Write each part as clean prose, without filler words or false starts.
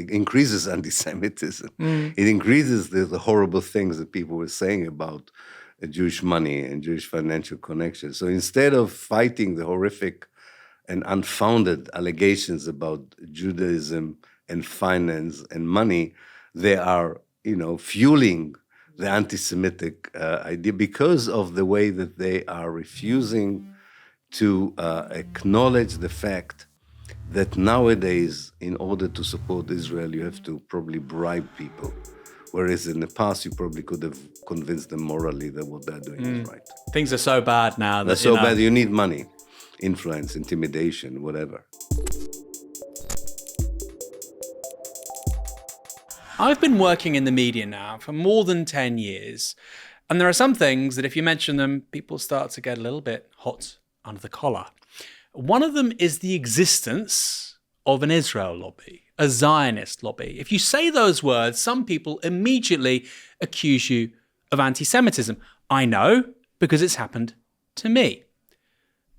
it increases anti-Semitism. It increases the horrible things that people were saying about Jewish money and Jewish financial connections. So instead of fighting the horrific and unfounded allegations about Judaism and finance and money, they are, fueling the anti-Semitic idea because of the way that they are refusing to acknowledge the fact that nowadays, in order to support Israel, you have to probably bribe people. Whereas in the past, you probably could have convinced them morally that what they're doing is right. Things are so bad now. They're so bad, you need money, influence, intimidation, whatever. I've been working in the media now for more than 10 years, and there are some things that if you mention them, people start to get a little bit hot under the collar. One of them is the existence of an Israel lobby, a Zionist lobby. If you say those words, some people immediately accuse you of anti-Semitism. I know, because it's happened to me.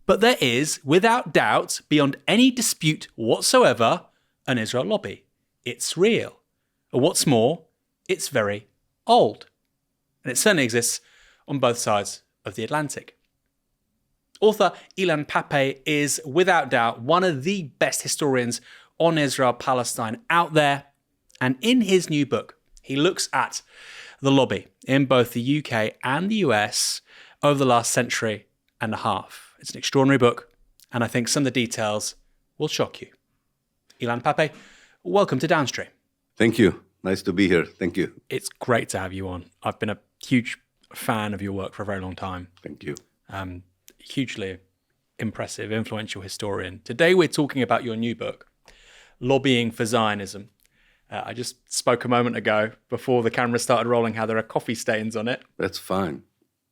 But there is, without doubt, beyond any dispute whatsoever, an Israel lobby. It's real. What's more, it's very old. And it certainly exists on both sides of the Atlantic. Author Ilan Pappé is, without doubt, one of the best historians on Israel-Palestine out there. And in his new book, he looks at the lobby in both the UK and the US over the last century and a half. It's an extraordinary book, and I think some of the details will shock you. Ilan Pappé, welcome to Downstream. Thank you. Nice to be here. Thank you. It's great to have you on. I've been a huge fan of your work for a very long time. Thank you. Hugely impressive, influential historian. Today we're talking about your new book, Lobbying for Zionism. I just spoke a moment ago before the camera started rolling how there are coffee stains on it. That's fine.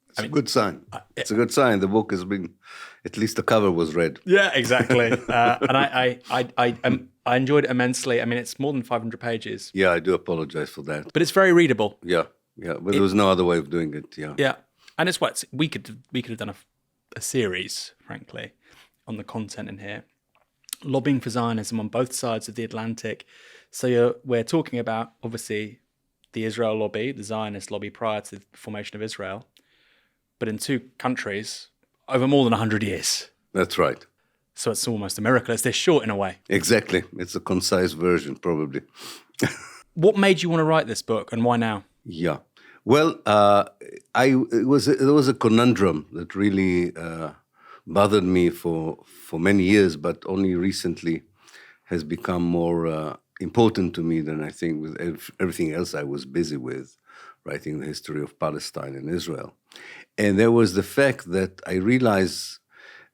It's a good sign. It's a good sign. The book has been, at least the cover was red. Yeah, exactly. And I enjoyed it immensely. I mean, it's more than 500 pages. Yeah, I do apologize for that. But it's very readable. Yeah. But there was no other way of doing it. Yeah. Yeah. And it's what we could have done a series, frankly, on the content in here. Lobbying for Zionism on both sides of the Atlantic. So we're talking about, obviously, the Israel lobby, the Zionist lobby prior to the formation of Israel, but in two countries over more than 100 years. That's right. So it's almost a miracle. It's this short in a way. Exactly. It's a concise version, probably. What made you want to write this book, and why now? Yeah. Well, there was a conundrum that really bothered me for many years, but only recently has become more important to me than I think with everything else I was busy with, writing the history of Palestine and Israel. And there was the fact that I realized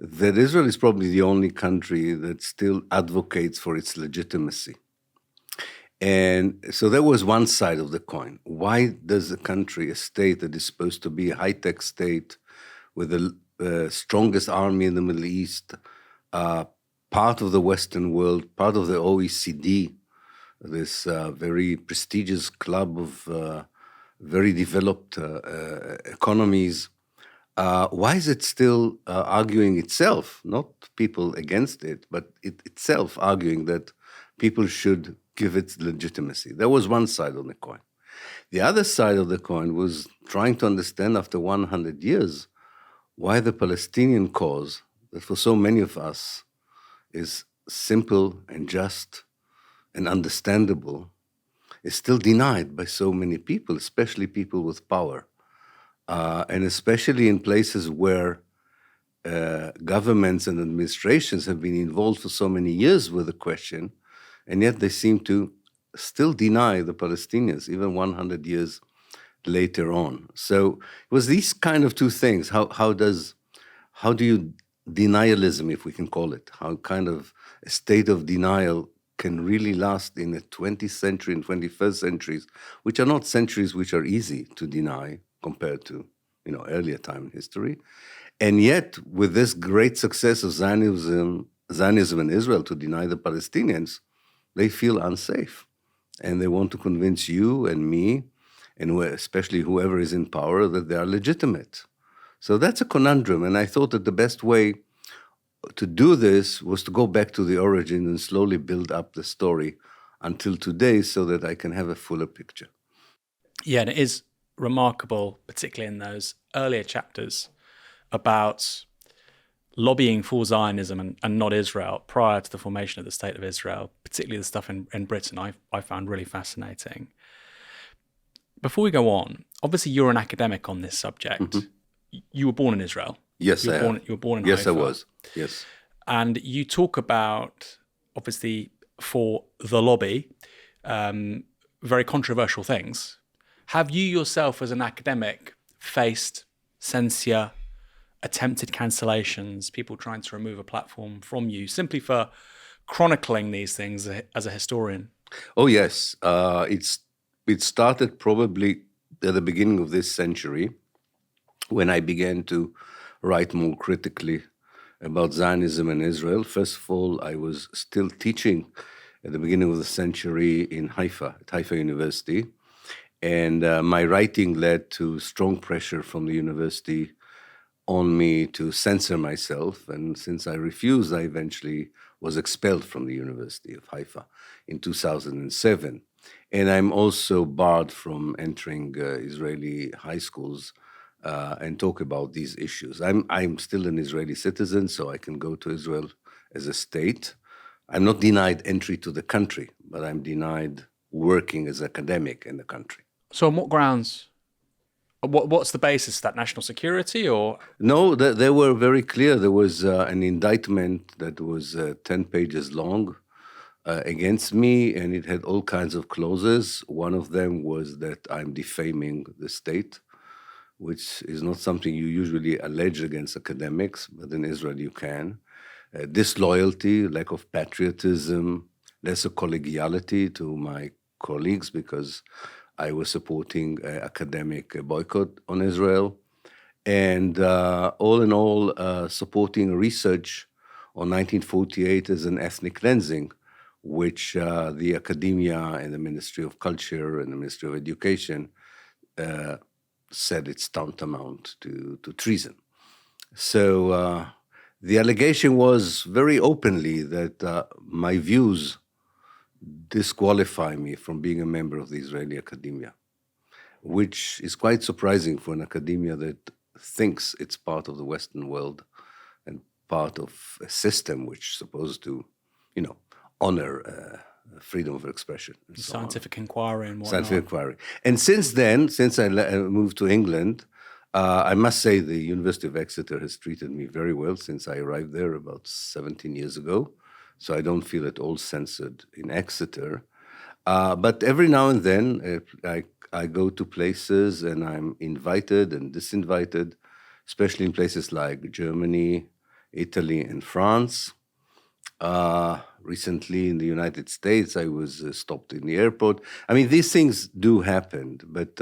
that Israel is probably the only country that still advocates for its legitimacy. And so that was one side of the coin. Why does a country, a state that is supposed to be a high-tech state with the strongest army in the Middle East, part of the Western world, part of the OECD, this very prestigious club of very developed economies, why is it still arguing itself, not people against it, but itself arguing that people should give it legitimacy? That was one side of the coin. The other side of the coin was trying to understand after 100 years why the Palestinian cause, that for so many of us is simple and just and understandable, is still denied by so many people, especially people with power. And especially in places where governments and administrations have been involved for so many years with the question, and yet they seem to still deny the Palestinians, even 100 years later on. So it was these kind of two things. How do you denialism, if we can call it, how kind of a state of denial can really last in the 20th century and 21st centuries, which are not centuries which are easy to deny compared to, earlier time in history. And yet, with this great success of Zionism in Israel to deny the Palestinians, they feel unsafe. And they want to convince you and me, and especially whoever is in power, that they are legitimate. So that's a conundrum. And I thought that the best way to do this was to go back to the origin and slowly build up the story until today so that I can have a fuller picture. Yeah, and it is remarkable, particularly in those earlier chapters, about lobbying for Zionism and not Israel prior to the formation of the State of Israel, particularly the stuff in Britain, I found really fascinating. Before we go on, obviously you're an academic on this subject. You were born in Israel. Yes, you were born in Haifa. Yes, I was. Yes. And you talk about, obviously, for the lobby, very controversial things. Have you yourself as an academic faced censure, attempted cancellations, people trying to remove a platform from you simply for chronicling these things as a historian? Oh, yes. It started probably at the beginning of this century when I began to write more critically about Zionism and Israel. First of all, I was still teaching at the beginning of the century in Haifa, at Haifa University. And my writing led to strong pressure from the university on me to censor myself. And since I refused, I eventually was expelled from the University of Haifa in 2007. And I'm also barred from entering Israeli high schools and talk about these issues. I'm still an Israeli citizen, so I can go to Israel as a state. I'm not denied entry to the country, but I'm denied working as academic in the country. So on what grounds? What's the basis? That national security or? No, they were very clear. There was an indictment that was 10 pages long against me, and it had all kinds of clauses. One of them was that I'm defaming the state, which is not something you usually allege against academics, but in Israel you can. Disloyalty, lack of patriotism, lesser collegiality to my colleagues because I was supporting academic boycott on Israel, and all in all, supporting research on 1948 as an ethnic cleansing, which the academia and the Ministry of Culture and the Ministry of Education said it's tantamount to treason. So the allegation was very openly that my views disqualify me from being a member of the Israeli academia, which is quite surprising for an academia that thinks it's part of the Western world and part of a system which is supposed to, honor freedom of expression. And scientific inquiry and whatnot. Scientific inquiry. And since then, since I moved to England, I must say the University of Exeter has treated me very well since I arrived there about 17 years ago. So I don't feel at all censored in Exeter. But every now and then, I go to places and I'm invited and disinvited, especially in places like Germany, Italy, and France. Recently in the United States, I was stopped in the airport. I mean, these things do happen, but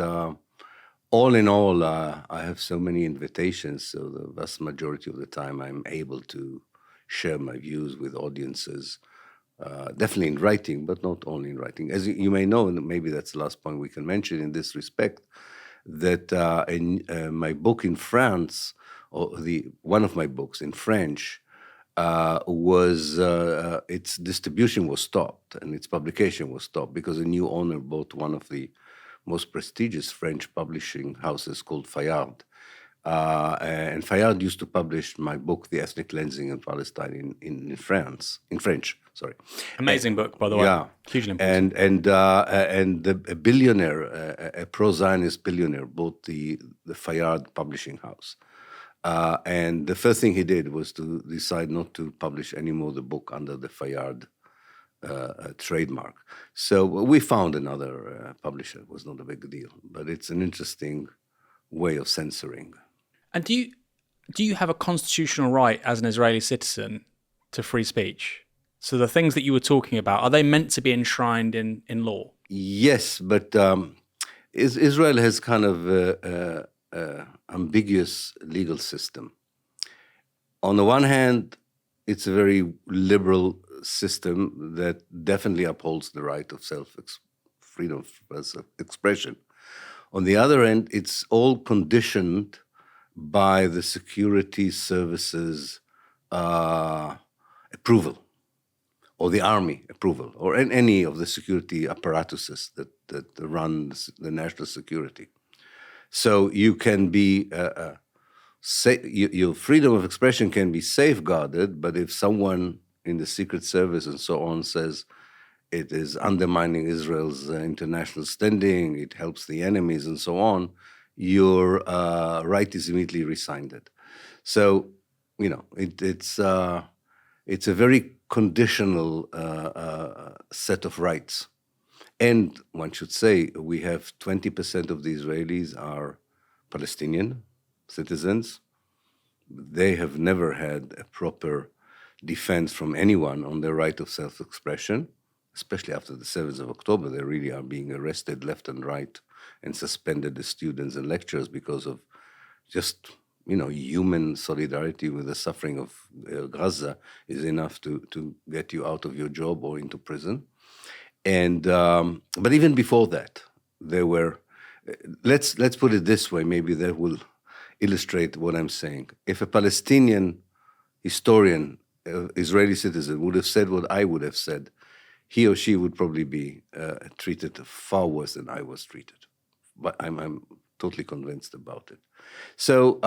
all in all, I have so many invitations, so the vast majority of the time I'm able to share my views with audiences, definitely in writing, but not only in writing. As you may know, and maybe that's the last point we can mention in this respect, that in my book in France, or one of my books in French, was its distribution was stopped and its publication was stopped because a new owner bought one of the most prestigious French publishing houses called Fayard. And Fayard used to publish my book, The Ethnic Cleansing in Palestine, in French. Sorry. Amazing book, by the way. Yeah, Hugely important. And a billionaire, a pro-Zionist billionaire, bought the Fayard publishing house. And the first thing he did was to decide not to publish anymore the book under the Fayard trademark. So we found another publisher. It was not a big deal, but it's an interesting way of censoring. And do you have a constitutional right as an Israeli citizen to free speech? So the things that you were talking about, are they meant to be enshrined in law? Yes, but Israel has kind of ambiguous legal system. On the one hand, it's a very liberal system that definitely upholds the right of freedom of expression. On the other end, it's all conditioned by the security services approval, or the army approval, or any of the security apparatuses that run the national security. So you can be, your freedom of expression can be safeguarded, but if someone in the Secret Service and so on says it is undermining Israel's international standing, it helps the enemies and so on, your right is immediately rescinded. So, it's a very conditional set of rights. And one should say we have 20% of the Israelis are Palestinian citizens. They have never had a proper defense from anyone on their right of self-expression, especially after the 7th of October. They really are being arrested left and right and suspended as students and lecturers because of just, human solidarity with the suffering of Gaza is enough to get you out of your job or into prison. And but even before that, there were. Let's put it this way. Maybe that will illustrate what I'm saying. If a Palestinian historian, Israeli citizen, would have said what I would have said, he or she would probably be treated far worse than I was treated. But I'm totally convinced about it. So,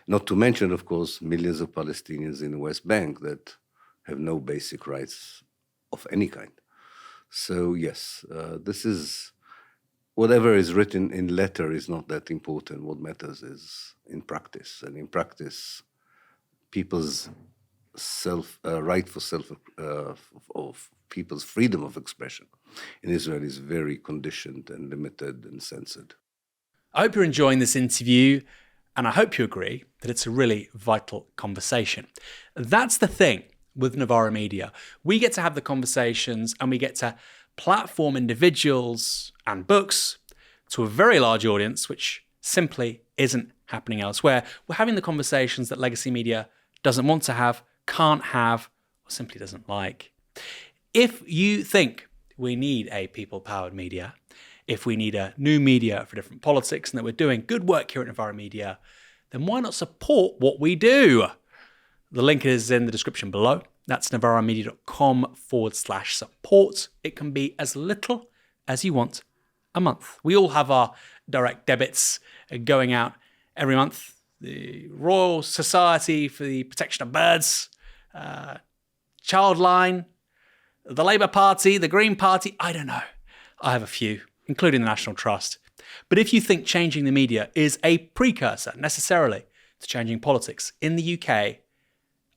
not to mention, of course, millions of Palestinians in the West Bank that have no basic rights of any kind. So, yes, this is, whatever is written in letter is not that important. What matters is in practice. And in practice, people's right for of people's freedom of expression in Israel is very conditioned and limited and censored. I hope you're enjoying this interview, and I hope you agree that it's a really vital conversation. That's the thing with Novara Media. We get to have the conversations and we get to platform individuals and books to a very large audience, which simply isn't happening elsewhere. We're having the conversations that legacy media doesn't want to have, can't have, or simply doesn't like. If you think we need a people-powered media, if we need a new media for different politics and that we're doing good work here at Novara Media, then why not support what we do? The link is in the description below. That's novaramedia.com/support. It can be as little as you want a month. We all have our direct debits going out every month. The Royal Society for the Protection of Birds, Childline, the Labour Party, the Green Party, I don't know. I have a few, including the National Trust. But if you think changing the media is a precursor necessarily to changing politics in the UK,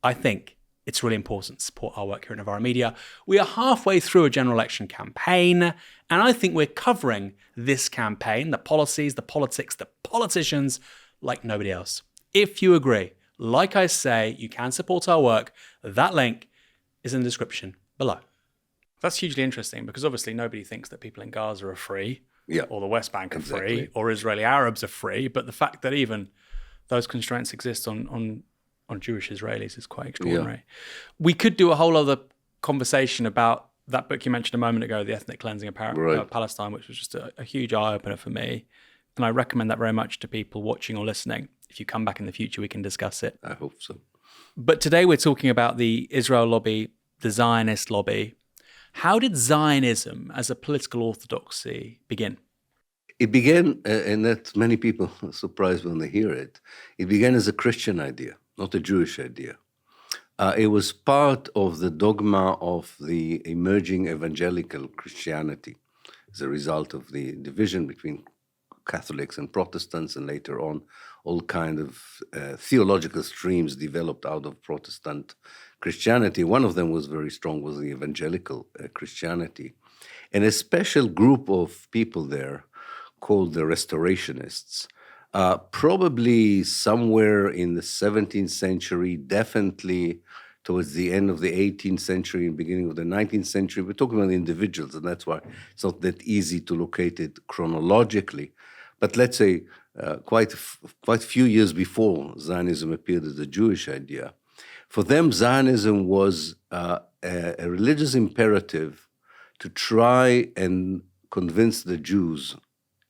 I think it's really important to support our work here at Novara Media. We are halfway through a general election campaign, and I think we're covering this campaign, the policies, the politics, the politicians, like nobody else. If you agree, like I say, you can support our work. That link is in the description below. That's hugely interesting because obviously nobody thinks that people in Gaza are free, or the West Bank are free, or Israeli Arabs are free. But the fact that even those constraints exist on Jewish Israelis is quite extraordinary. Yeah. We could do a whole other conversation about that book you mentioned a moment ago, The Ethnic Cleansing of Palestine, which was just a huge eye-opener for me. And I recommend that very much to people watching or listening. If you come back in the future, we can discuss it. I hope so. But today we're talking about the Israel lobby, the Zionist lobby. How did Zionism as a political orthodoxy begin? It began, and that many people are surprised when they hear it, it began as a Christian idea, not a Jewish idea. It was part of the dogma of the emerging evangelical Christianity as a result of the division between Catholics and Protestants, and later on all kind of theological streams developed out of Protestant Christianity. One of them was very strong, was the evangelical Christianity. And a special group of people there called the Restorationists, probably somewhere in the 17th century, definitely towards the end of the 18th century and beginning of the 19th century. We're talking about individuals, and that's why it's not that easy to locate it chronologically. But let's say quite a few years before Zionism appeared as a Jewish idea, for them Zionism was a religious imperative to try and convince the Jews,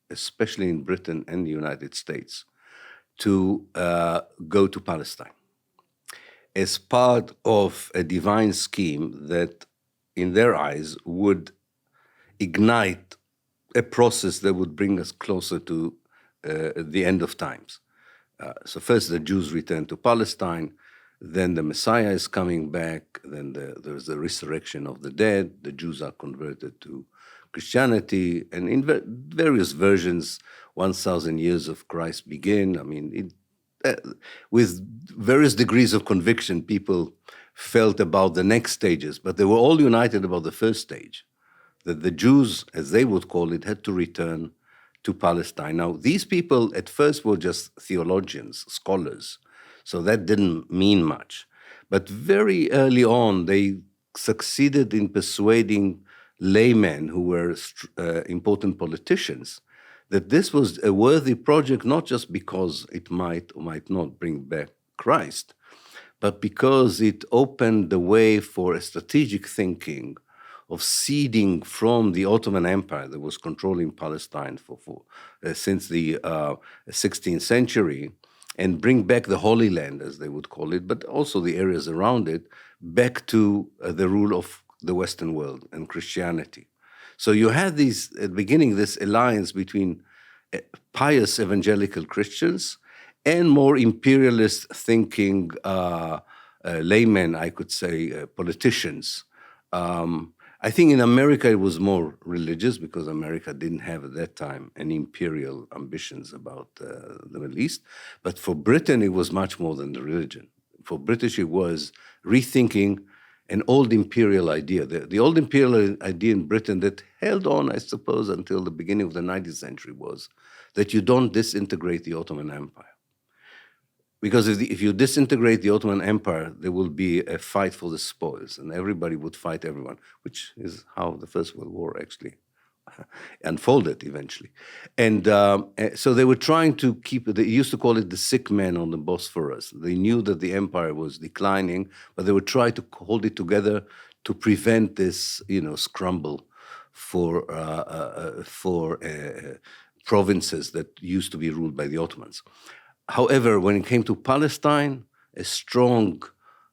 especially in Britain and the United States, to go to Palestine. as part of a divine scheme that, in their eyes, would ignite a process that would bring us closer to the end of times. So first the Jews return to Palestine, then the Messiah is coming back, then there's the resurrection of the dead, the Jews are converted to Christianity, and in various versions, 1,000 years of Christ begin. I mean, with various degrees of conviction, people felt about the next stages, but they were all united about the first stage, that the Jews, as they would call it, had to return to Palestine. Now, these people at first were just theologians, scholars, so that didn't mean much. But very early on, they succeeded in persuading laymen who were important politicians that this was a worthy project, not just because it might or might not bring back Christ, but because it opened the way for a strategic thinking of ceding from the Ottoman Empire that was controlling Palestine since the 16th century, and bring back the Holy Land, as they would call it, but also the areas around it, back to the rule of the Western world and Christianity. So you had at the beginning, this alliance between pious evangelical Christians and more imperialist thinking laymen, I could say, politicians. I think in America it was more religious because America didn't have at that time any imperial ambitions about the Middle East. But for Britain, it was much more than the religion. For British, it was rethinking an old imperial idea. The old imperial idea in Britain that held on, I suppose, until the beginning of the 19th century was that you don't disintegrate the Ottoman Empire. Because if you disintegrate the Ottoman Empire, there will be a fight for the spoils, and everybody would fight everyone, which is how the First World War actually unfolded eventually. And so they were trying to keep it, they used to call it the sick man on the Bosphorus. They knew that the empire was declining, but they would try to hold it together to prevent this, scramble for provinces that used to be ruled by the Ottomans. However, when it came to Palestine, a strong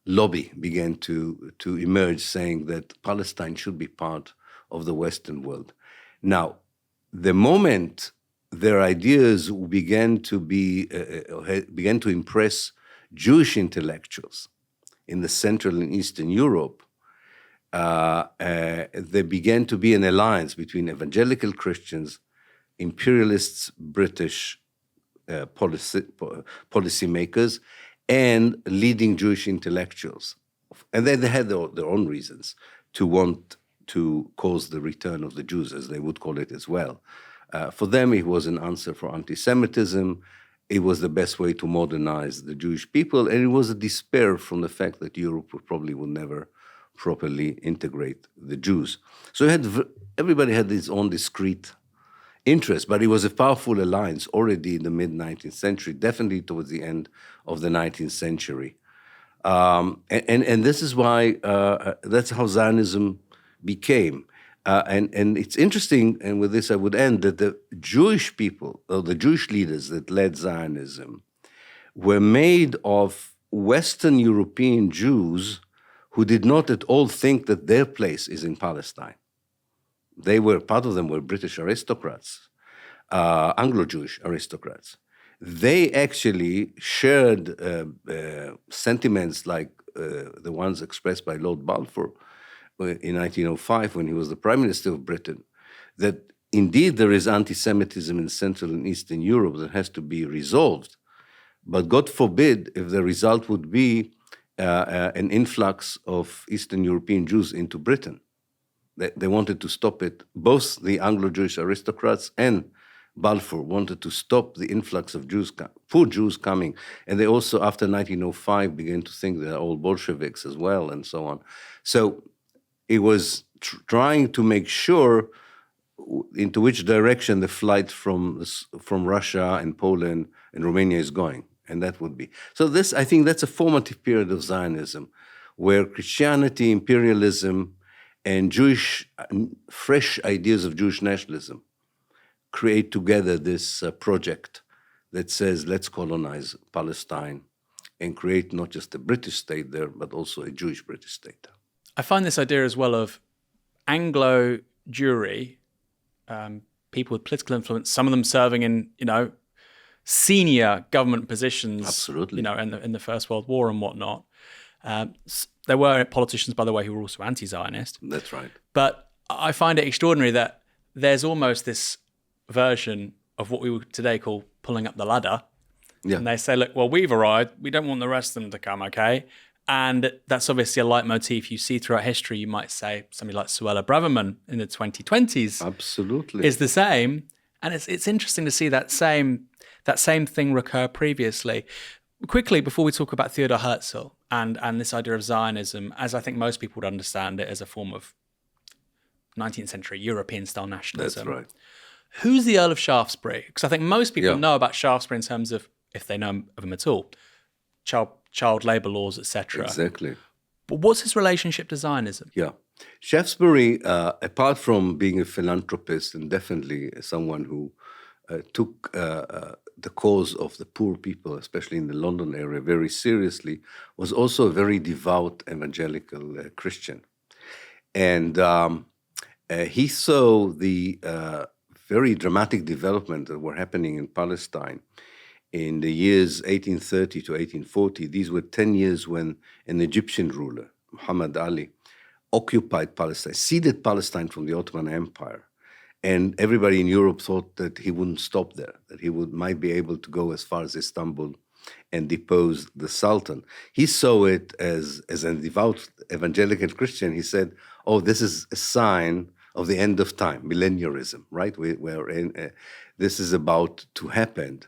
lobby began to emerge saying that Palestine should be part of the Western world. Now, the moment their ideas began to impress Jewish intellectuals in the Central and Eastern Europe, there began to be an alliance between evangelical Christians, imperialists, British policymakers, and leading Jewish intellectuals. And they had their own reasons to want to cause the return of the Jews, as they would call it as well. For them, it was an answer for antisemitism. It was the best way to modernize the Jewish people, and it was a despair from the fact that Europe probably would never properly integrate the Jews. So everybody had his own discrete interest, but it was a powerful alliance already in the mid-19th century, definitely towards the end of the 19th century. And this is why, that's how Zionism became. And it's interesting, and with this I would end, that the Jewish people, or the Jewish leaders that led Zionism, were made of Western European Jews who did not at all think that their place is in Palestine. Part of them were British aristocrats, Anglo-Jewish aristocrats. They actually shared sentiments like the ones expressed by Lord Balfour in 1905 when he was the Prime Minister of Britain, that indeed there is anti-Semitism in Central and Eastern Europe that has to be resolved. But God forbid if the result would be an influx of Eastern European Jews into Britain. They wanted to stop it. Both the Anglo-Jewish aristocrats and Balfour wanted to stop the influx of poor Jews coming. And they also, after 1905, began to think they're all Bolsheviks as well, and so on. So it was trying to make sure into which direction the flight from Russia and Poland and Romania is going. And that would be. So this, I think that's a formative period of Zionism, where Christianity, imperialism, and fresh ideas of Jewish nationalism create together this project that says, let's colonize Palestine and create not just a British state there, but also a Jewish British state. I find this idea as well of Anglo Jewry, people with political influence, some of them serving in, senior government positions, Absolutely. In the First World War and whatnot. There were politicians, by the way, who were also anti-Zionist. That's right. But I find it extraordinary that there's almost this version of what we would today call pulling up the ladder. Yeah. And they say, look, well, we've arrived. We don't want the rest of them to come, okay? And that's obviously a leitmotif you see throughout history. You might say somebody like Suella Braverman in the 2020s Absolutely. is the same. And it's interesting to see that same thing recur previously. Quickly, before we talk about Theodor Herzl and this idea of Zionism, as I think most people would understand it as a form of 19th century European-style nationalism. That's right. Who's the Earl of Shaftesbury? Because I think most people know about Shaftesbury in terms of, if they know of him at all, child labour laws, etc. Exactly. But what's his relationship to Zionism? Yeah. Shaftesbury, apart from being a philanthropist and definitely someone who took the cause of the poor people, especially in the London area, very seriously, was also a very devout evangelical Christian. And he saw the very dramatic development that were happening in Palestine in the years 1830 to 1840. These were 10 years when an Egyptian ruler, Muhammad Ali, occupied Palestine, ceded Palestine from the Ottoman Empire. And everybody in Europe thought that he wouldn't stop there, that he might be able to go as far as Istanbul and depose the Sultan. He saw it as a devout evangelical Christian. He said, oh, this is a sign of the end of time, millennialism, right? This is about to happen.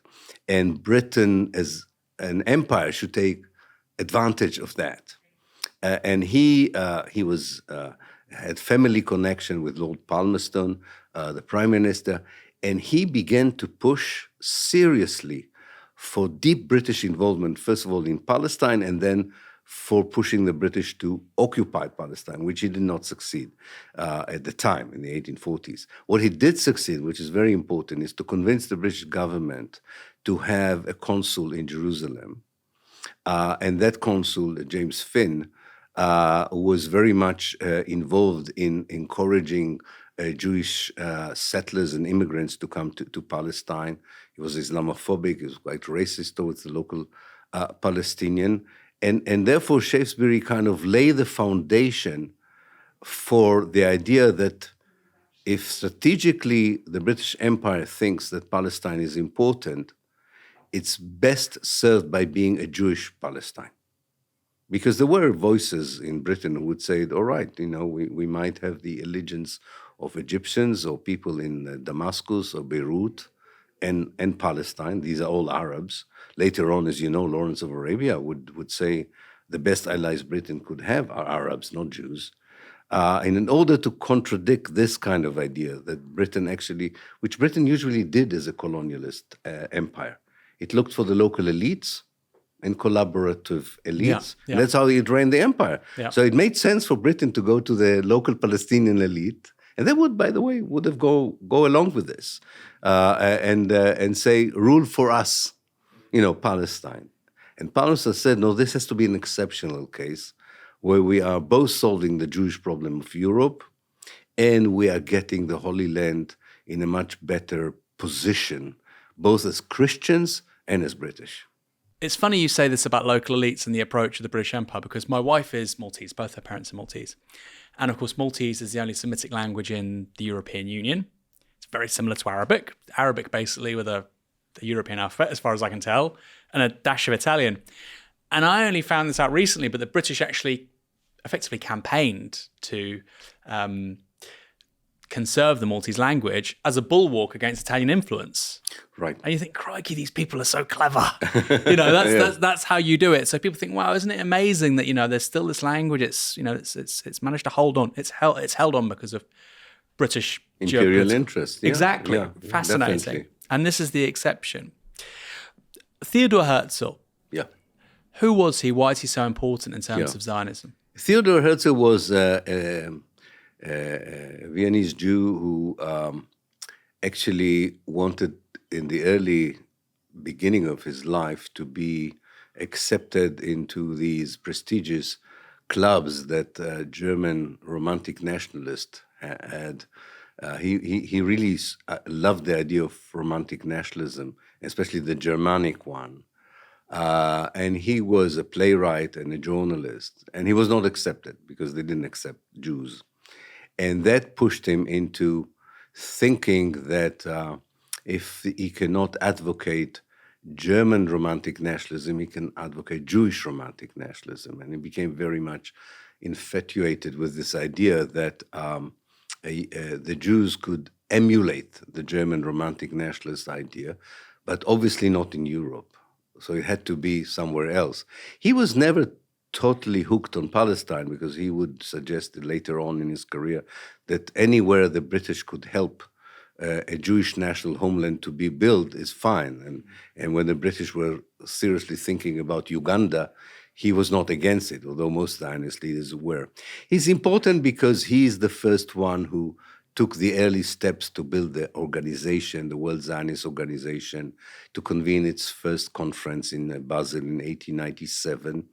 And Britain as an empire should take advantage of that. And he had family connection with Lord Palmerston, the Prime Minister, and he began to push seriously for deep British involvement, first of all in Palestine, and then for pushing the British to occupy Palestine, which he did not succeed at the time in the 1840s. What he did succeed, which is very important, is to convince the British government to have a consul in Jerusalem. And that consul, James Finn, was very much involved in encouraging Jewish settlers and immigrants to come to Palestine. He was Islamophobic, he was quite racist towards the local Palestinian. And therefore, Shaftesbury kind of laid the foundation for the idea that if strategically the British Empire thinks that Palestine is important, it's best served by being a Jewish Palestine. Because there were voices in Britain who would say, all right, we might have the allegiance of Egyptians or people in Damascus or Beirut and Palestine. These are all Arabs. Later on, as you know, Lawrence of Arabia would say the best allies Britain could have are Arabs, not Jews. And in order to contradict this kind of idea that Britain actually, which Britain usually did as a colonialist empire, it looked for the local elites and collaborative elites. Yeah. That's how it ran the empire. Yeah. So it made sense for Britain to go to the local Palestinian elite, and they would, by the way, would have go along with this and say, rule for us, Palestine. And Palestine said, no, this has to be an exceptional case where we are both solving the Jewish problem of Europe and we are getting the Holy Land in a much better position, both as Christians and as British. It's funny you say this about local elites and the approach of the British Empire, because my wife is Maltese, both her parents are Maltese. And of course, Maltese is the only Semitic language in the European Union. It's very similar to Arabic. Arabic basically with the European alphabet, as far as I can tell, and a dash of Italian. And I only found this out recently, but the British actually effectively campaigned to conserve the Maltese language as a bulwark against Italian influence. Right. And you think, crikey, these people are so clever. That's how you do it. So people think, wow, isn't it amazing that there's still this language? It's managed to hold on. It's held on because of British imperial interest. Yeah. Exactly. Yeah, fascinating. definitely. And this is the exception. Theodor Herzl. Yeah. Who was he? Why is he so important in terms of Zionism? Theodor Herzl was a Viennese Jew who actually wanted, in the early beginning of his life, to be accepted into these prestigious clubs that German romantic nationalists had. He really loved the idea of romantic nationalism, especially the Germanic one. And he was a playwright and a journalist, and he was not accepted because they didn't accept Jews. And that pushed him into thinking that if he cannot advocate German romantic nationalism, he can advocate Jewish romantic nationalism. And he became very much infatuated with this idea that the Jews could emulate the German romantic nationalist idea, but obviously not in Europe. So it had to be somewhere else. He was never totally hooked on Palestine because he would suggest later on in his career that anywhere the British could help a Jewish national homeland to be built is fine. And when the British were seriously thinking about Uganda, he was not against it, although most Zionist leaders were. He's important because he's the first one who took the early steps to build the organization, the World Zionist Organization, to convene its first conference in Basel in 1897.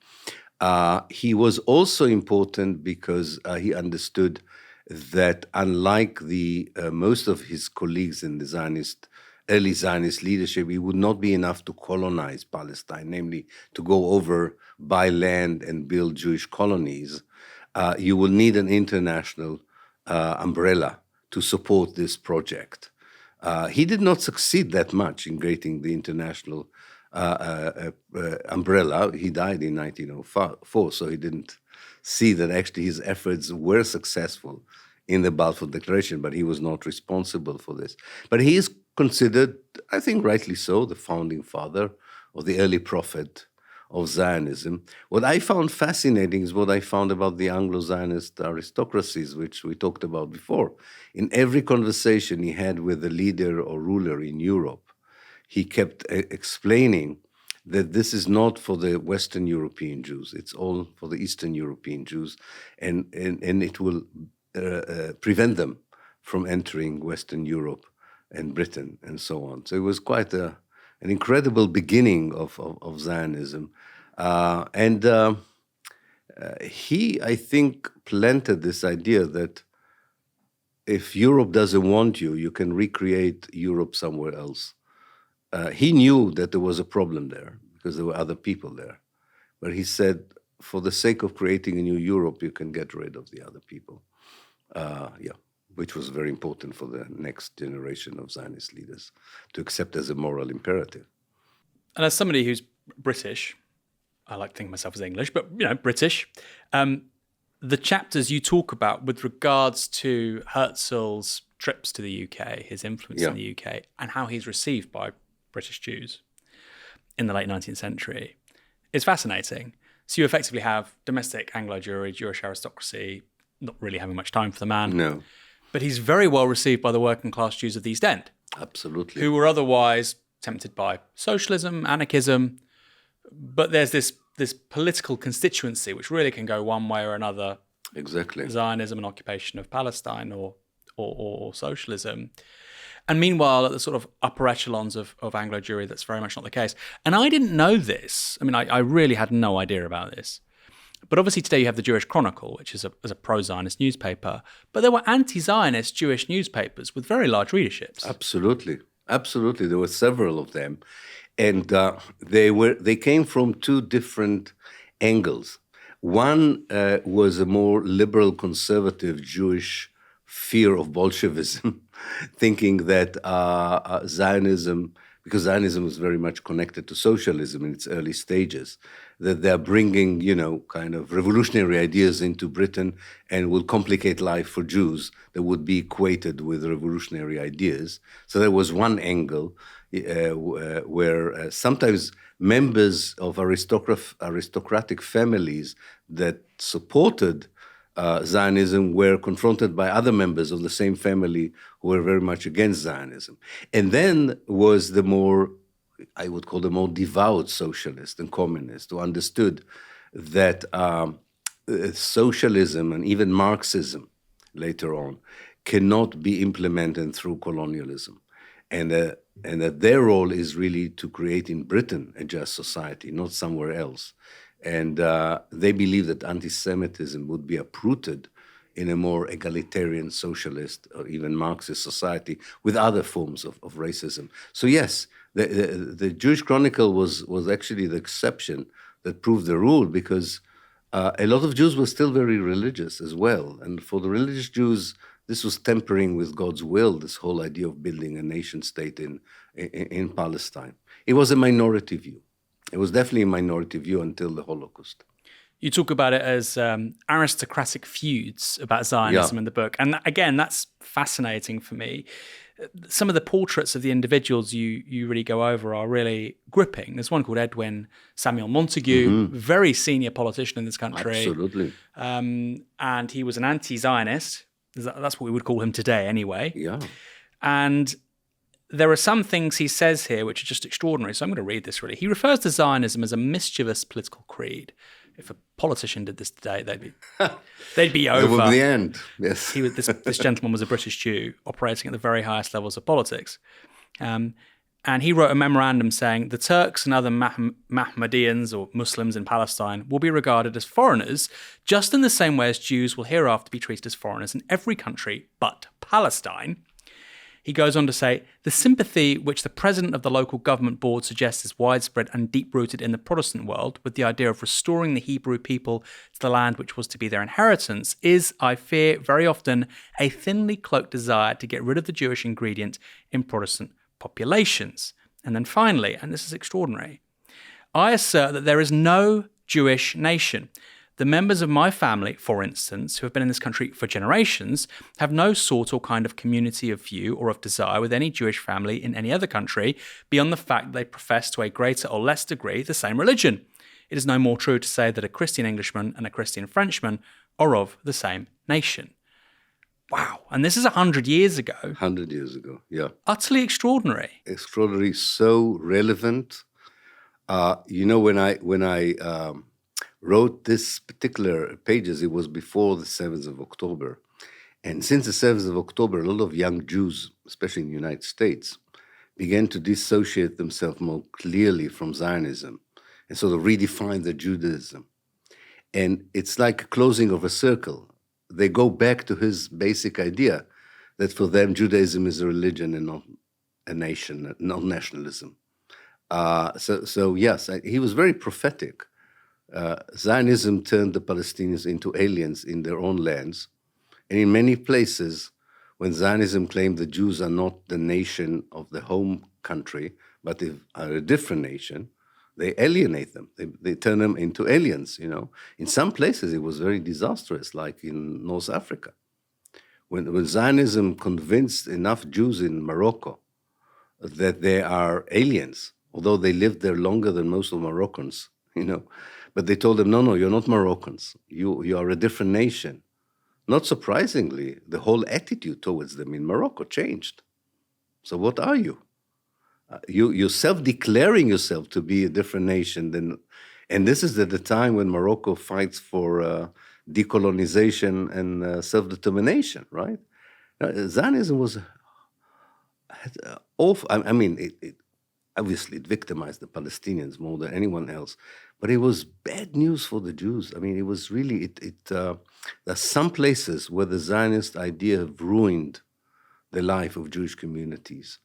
He was also important because he understood that unlike the most of his colleagues in the early Zionist leadership, it would not be enough to colonize Palestine, namely to go over, buy land and build Jewish colonies. You will need an international umbrella to support this project. He did not succeed that much in creating the international umbrella. He died in 1904, so he didn't see that actually his efforts were successful in the Balfour Declaration, but he was not responsible for this. But he is considered, I think rightly so, the founding father or the early prophet of Zionism. What I found fascinating is what I found about the Anglo-Zionist aristocracies, which we talked about before. In every conversation he had with a leader or ruler in Europe, he kept explaining that this is not for the Western European Jews, it's all for the Eastern European Jews, and it will prevent them from entering Western Europe and Britain and so on. So it was quite an incredible beginning of Zionism. He, I think, planted this idea that if Europe doesn't want you, you can recreate Europe somewhere else. He knew that there was a problem there because there were other people there. But he said, for the sake of creating a new Europe, you can get rid of the other people. Which was very important for the next generation of Zionist leaders to accept as a moral imperative. And as somebody who's British, I like to think of myself as English, but British, the chapters you talk about with regards to Herzl's trips to the UK, his influence in the UK, and how he's received by British Jews in the late 19th century, is fascinating. So you effectively have domestic Anglo-Jewry, Jewish aristocracy, not really having much time for the man. No. But he's very well received by the working class Jews of the East End. Absolutely. Who were otherwise tempted by socialism, anarchism. But there's this political constituency which really can go one way or another. Exactly. Zionism and occupation of Palestine or socialism. And meanwhile, at the sort of upper echelons of Anglo-Jewry, that's very much not the case. And I didn't know this. I mean, I really had no idea about this. But obviously today you have the Jewish Chronicle, which is a pro-Zionist newspaper. But there were anti-Zionist Jewish newspapers with very large readerships. Absolutely. Absolutely. There were several of them. And they came from two different angles. One was a more liberal, conservative Jewish fear of Bolshevism, thinking that Zionism, because Zionism was very much connected to socialism in its early stages, that they're bringing, kind of revolutionary ideas into Britain and will complicate life for Jews that would be equated with revolutionary ideas. So there was one angle where sometimes members of aristocratic families that supported Zionism were confronted by other members of the same family who were very much against Zionism. And then was the more, I would call the more devout socialist and communist who understood that socialism and even Marxism later on cannot be implemented through colonialism. and that their role is really to create in Britain a just society, not somewhere else. And they believe that anti-Semitism would be uprooted in a more egalitarian, socialist, or even Marxist society with other forms of racism. So yes, the Jewish Chronicle was actually the exception that proved the rule, because a lot of Jews were still very religious as well. And for the religious Jews, this was tempering with God's will, this whole idea of building a nation state in Palestine. It was a minority view. It was definitely a minority view until the Holocaust. You talk about it as aristocratic feuds about Zionism in the book. And again, that's fascinating for me. Some of the portraits of the individuals you really go over are really gripping. There's one called Edwin Samuel Montagu, very senior politician in this country. Absolutely. And he was an anti-Zionist. That's what we would call him today anyway. Yeah. And there are some things he says here which are just extraordinary. So I'm going to read this really. He refers to Zionism as a mischievous political creed. If a politician did this today, they'd be over. That would be the end. Yes. This gentleman was a British Jew operating at the very highest levels of politics. And he wrote a memorandum saying, the Turks and other Mahmadiyans or Muslims in Palestine will be regarded as foreigners, just in the same way as Jews will hereafter be treated as foreigners in every country but Palestine. He goes on to say, the sympathy which the president of the local government board suggests is widespread and deep-rooted in the Protestant world, with the idea of restoring the Hebrew people to the land which was to be their inheritance, is, I fear, very often a thinly cloaked desire to get rid of the Jewish ingredient in Protestant populations. And then finally, and this is extraordinary, I assert that there is no Jewish nation. The members of my family, for instance, who have been in this country for generations, have no sort or kind of community of view or of desire with any Jewish family in any other country beyond the fact that they profess to a greater or less degree the same religion. It is no more true to say that a Christian Englishman and a Christian Frenchman are of the same nation. Wow. And this is 100 years ago. 100 years ago, yeah. Utterly extraordinary. Extraordinary, so relevant. When I wrote this particular pages, it was before the 7th of October. And since the 7th of October, a lot of young Jews, especially in the United States, began to dissociate themselves more clearly from Zionism and sort of redefine their Judaism. And it's like a closing of a circle. They go back to his basic idea that for them, Judaism is a religion and not a nation, not nationalism. So yes, he was very prophetic. Zionism turned the Palestinians into aliens in their own lands. And in many places, when Zionism claimed the Jews are not the nation of the home country, but they are a different nation, they alienate them. They turn them into aliens, In some places, it was very disastrous, like in North Africa. When Zionism convinced enough Jews in Morocco that they are aliens, although they lived there longer than most of Moroccans, But they told them, no, you're not Moroccans. You are a different nation. Not surprisingly, the whole attitude towards them in Morocco changed. So what are you? You're self-declaring yourself to be a different nation. And this is at the time when Morocco fights for decolonization and self-determination, right? Zionism was awful. Obviously, it victimized the Palestinians more than anyone else, but it was bad news for the Jews. It was really, there's some places where the Zionist idea have ruined the life of Jewish communities.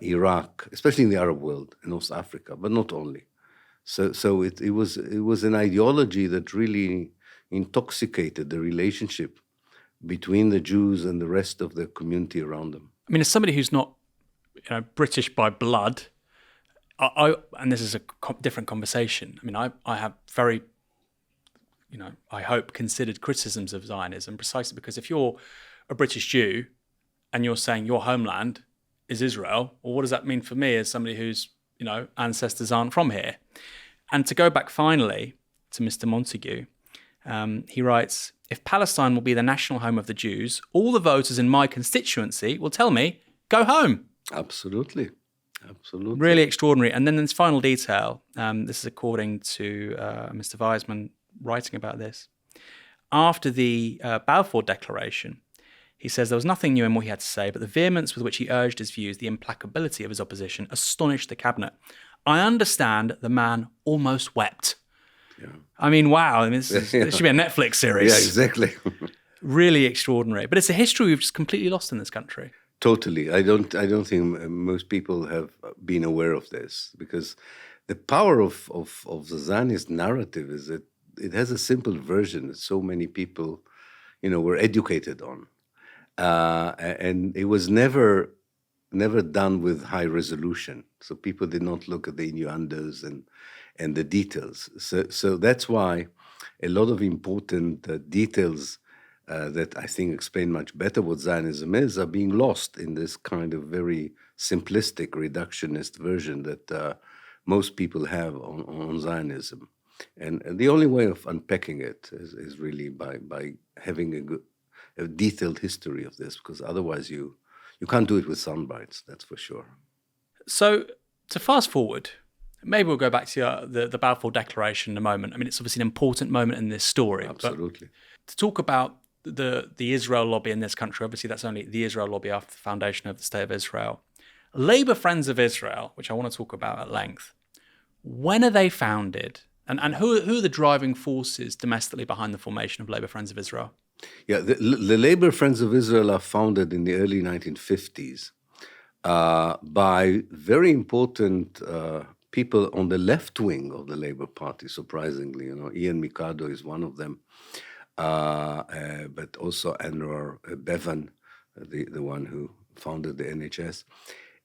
Iraq, especially in the Arab world, and North Africa, but not only. So it was an ideology that really intoxicated the relationship between the Jews and the rest of the community around them. As somebody who's not British by blood, and this is a different conversation. I have very, I hope, considered criticisms of Zionism precisely because if you're a British Jew and you're saying your homeland is Israel, well, what does that mean for me as somebody whose, ancestors aren't from here? And to go back finally to Mr. Montagu, he writes, if Palestine will be the national home of the Jews, all the voters in my constituency will tell me, go home. Absolutely. Really extraordinary. And then this final detail, this is according to Mr. Weizmann writing about this. After the Balfour Declaration, He says there was nothing new in what he had to say, but the vehemence with which he urged his views, the implacability of his opposition, astonished the cabinet. I understand the man almost wept. Yeah. I mean, wow. I mean, this should be a Netflix series. Yeah, exactly. Really extraordinary. But it's a history we've just completely lost in this country. Totally. I don't think most people have been aware of this, because the power of the Zionist narrative is that it has a simple version that so many people, were educated on. And it was never done with high resolution. So people did not look at the innuendos and the details. So that's why a lot of important details that I think explain much better what Zionism is are being lost in this kind of very simplistic reductionist version that most people have on Zionism. And the only way of unpacking it is really by having a detailed history of this, because otherwise you can't do it with sound bites, that's for sure. So to fast forward, maybe we'll go back to the Balfour Declaration in a moment. I mean, it's obviously an important moment in this story. Absolutely. But to talk about the Israel lobby in this country, obviously that's only the Israel lobby after the foundation of the State of Israel. Labour Friends of Israel, which I want to talk about at length, when are they founded? And who are the driving forces domestically behind the formation of Labour Friends of Israel? Yeah, the Labour Friends of Israel are founded in the early 1950s by very important people on the left wing of the Labour Party, surprisingly. Ian Mikado is one of them, but also Nye Bevan, the one who founded the NHS.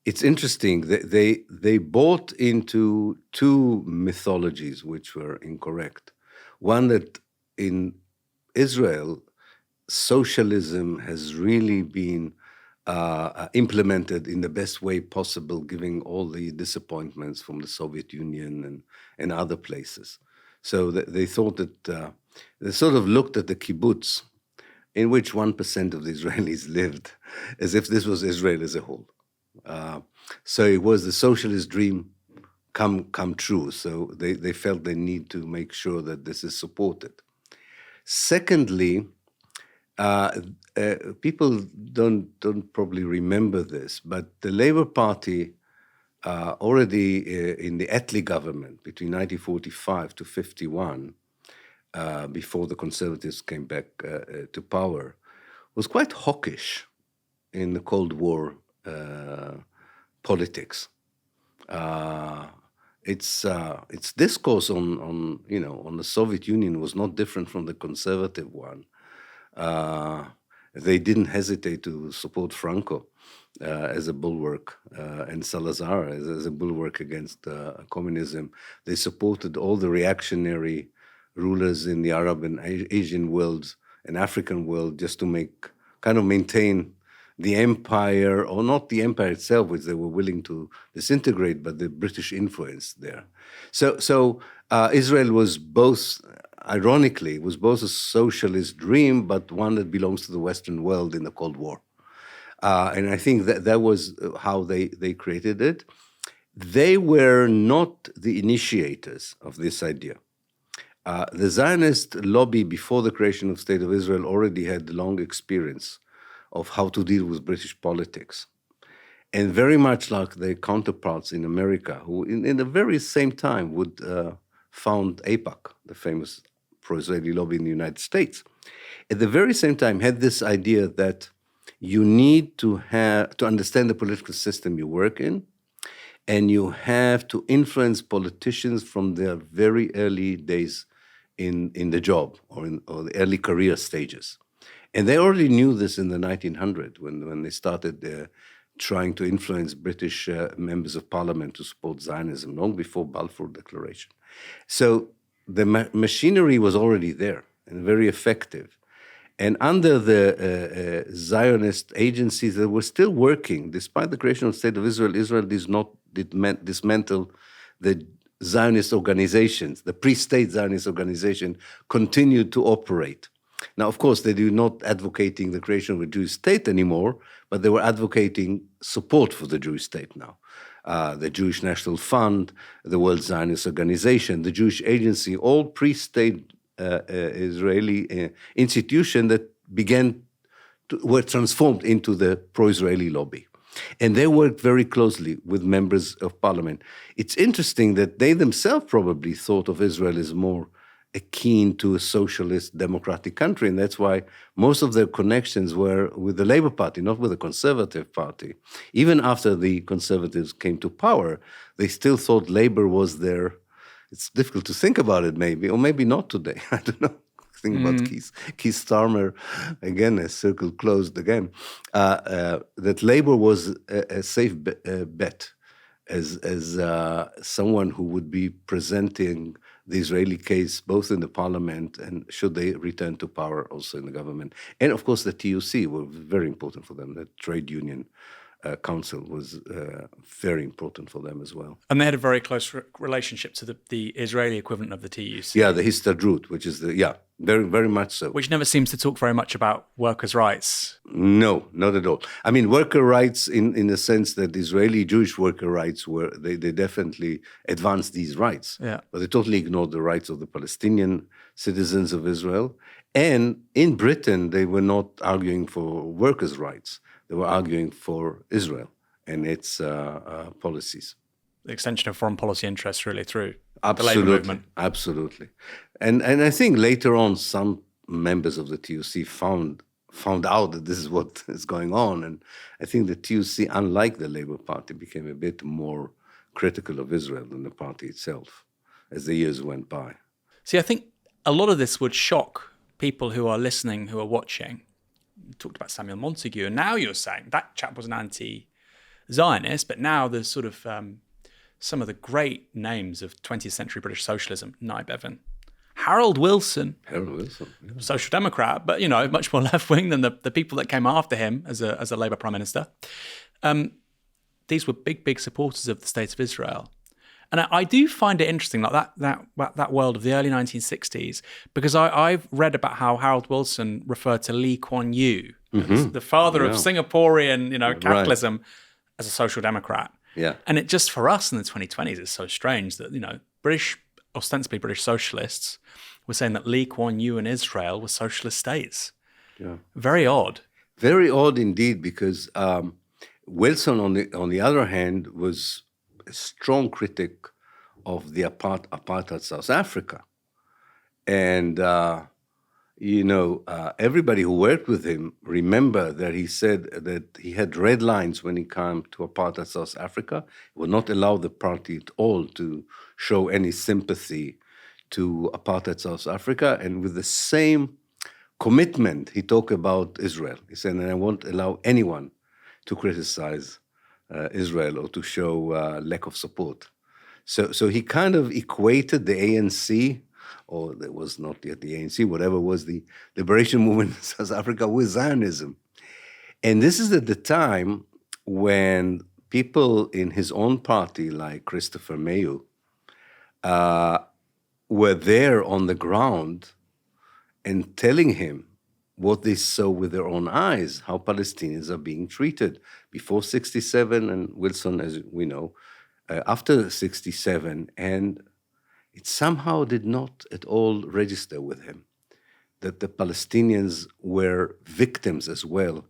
It's interesting that they bought into two mythologies which were incorrect. One, that in Israel, socialism has really been implemented in the best way possible, given all the disappointments from the Soviet Union and other places. So they thought that they sort of looked at the kibbutz, in which 1% of the Israelis lived, as if this was Israel as a whole. So it was the socialist dream come true. So they felt they need to make sure that this is supported. Secondly, people don't probably remember this, but the Labour Party already in the Attlee government between 1945 to 51, before the Conservatives came back to power, was quite hawkish in the Cold War politics. Its discourse on the Soviet Union was not different from the conservative one. They didn't hesitate to support Franco as a bulwark and Salazar as a bulwark against communism. They supported all the reactionary rulers in the Arab and Asian worlds and African world just to maintain the empire, or not the empire itself, which they were willing to disintegrate, but the British influence there. So Israel was both, ironically, was both a socialist dream, but one that belongs to the Western world in the Cold War. And I think that was how they created it. They were not the initiators of this idea. The Zionist lobby before the creation of the State of Israel already had long experience of how to deal with British politics. And very much like their counterparts in America, who in the very same time would found AIPAC, the famous pro-Israeli lobby in the United States, at the very same time had this idea that you need to understand the political system you work in, and you have to influence politicians from their very early days in the job or the early career stages. And they already knew this in the 1900s when they started trying to influence British members of parliament to support Zionism, long before Balfour Declaration. So the machinery was already there and very effective. And under the Zionist agencies that were still working, despite the creation of the State of Israel, Israel did not dismantle the Zionist organizations. The pre-state Zionist organization continued to operate. Now, of course, they were not advocating the creation of a Jewish state anymore, but they were advocating support for the Jewish state now. The Jewish National Fund, the World Zionist Organization, the Jewish Agency, all pre-state Israeli institutions that began were transformed into the pro-Israeli lobby. And they worked very closely with members of parliament. It's interesting that they themselves probably thought of Israel as more akin to a socialist democratic country. And that's why most of their connections were with the Labour Party, not with the Conservative Party. Even after the Conservatives came to power, they still thought Labour was their, it's difficult to think about it maybe, or maybe not today, I don't know. Think about Keith Starmer, again, a circle closed again, that Labour was a safe bet as someone who would be presenting the Israeli case both in the parliament and should they return to power also in the government. And of course the TUC were very important for them, the trade union council was very important for them as well. And they had a very close relationship to the Israeli equivalent of the TUC. Yeah, the Histadrut, which is very, very much so. Which never seems to talk very much about workers' rights. No, not at all. I mean, worker rights in the sense that Israeli Jewish worker rights were, they definitely advanced these rights. Yeah. But they totally ignored the rights of the Palestinian citizens of Israel. And in Britain, they were not arguing for workers' rights. They were arguing for Israel and its policies. The extension of foreign policy interests really through Absolutely, the Labour movement. Absolutely. And I think later on some members of the TUC found out that this is what is going on. And I think the TUC, unlike the Labour Party, became a bit more critical of Israel than the party itself as the years went by. See, I think a lot of this would shock people who are listening, who are watching. You talked about Samuel Montague, and now you're saying that chap was an anti-Zionist, but now there's sort of some of the great names of 20th century British socialism, Nye Bevan, Harold Wilson, social democrat, but much more left-wing than the people that came after him as a Labour prime minister. These were big supporters of the state of Israel. And I do find it interesting, like that world of the early 1960s, because I've read about how Harold Wilson referred to Lee Kuan Yew, the father of Singaporean, capitalism, as a social democrat. Yeah. And it just, for us in the 2020s, is so strange that, ostensibly British socialists were saying that Lee Kuan Yew and Israel were socialist states. Yeah. Very odd. Very odd indeed, because Wilson, on the other hand, was a strong critic of the apartheid South Africa. And, everybody who worked with him remember that he said that he had red lines when he came to apartheid South Africa. He would not allow the party at all to show any sympathy to apartheid South Africa. And with the same commitment, he talked about Israel. He said, and I won't allow anyone to criticize Israel or to show lack of support. So he kind of equated the ANC, or there was not yet the ANC, whatever was the liberation movement in South Africa, with Zionism. And this is at the time when people in his own party, like Christopher Mayo, were there on the ground and telling him what they saw with their own eyes, how Palestinians are being treated before 67, and Wilson, as we know, after 67. And it somehow did not at all register with him that the Palestinians were victims as well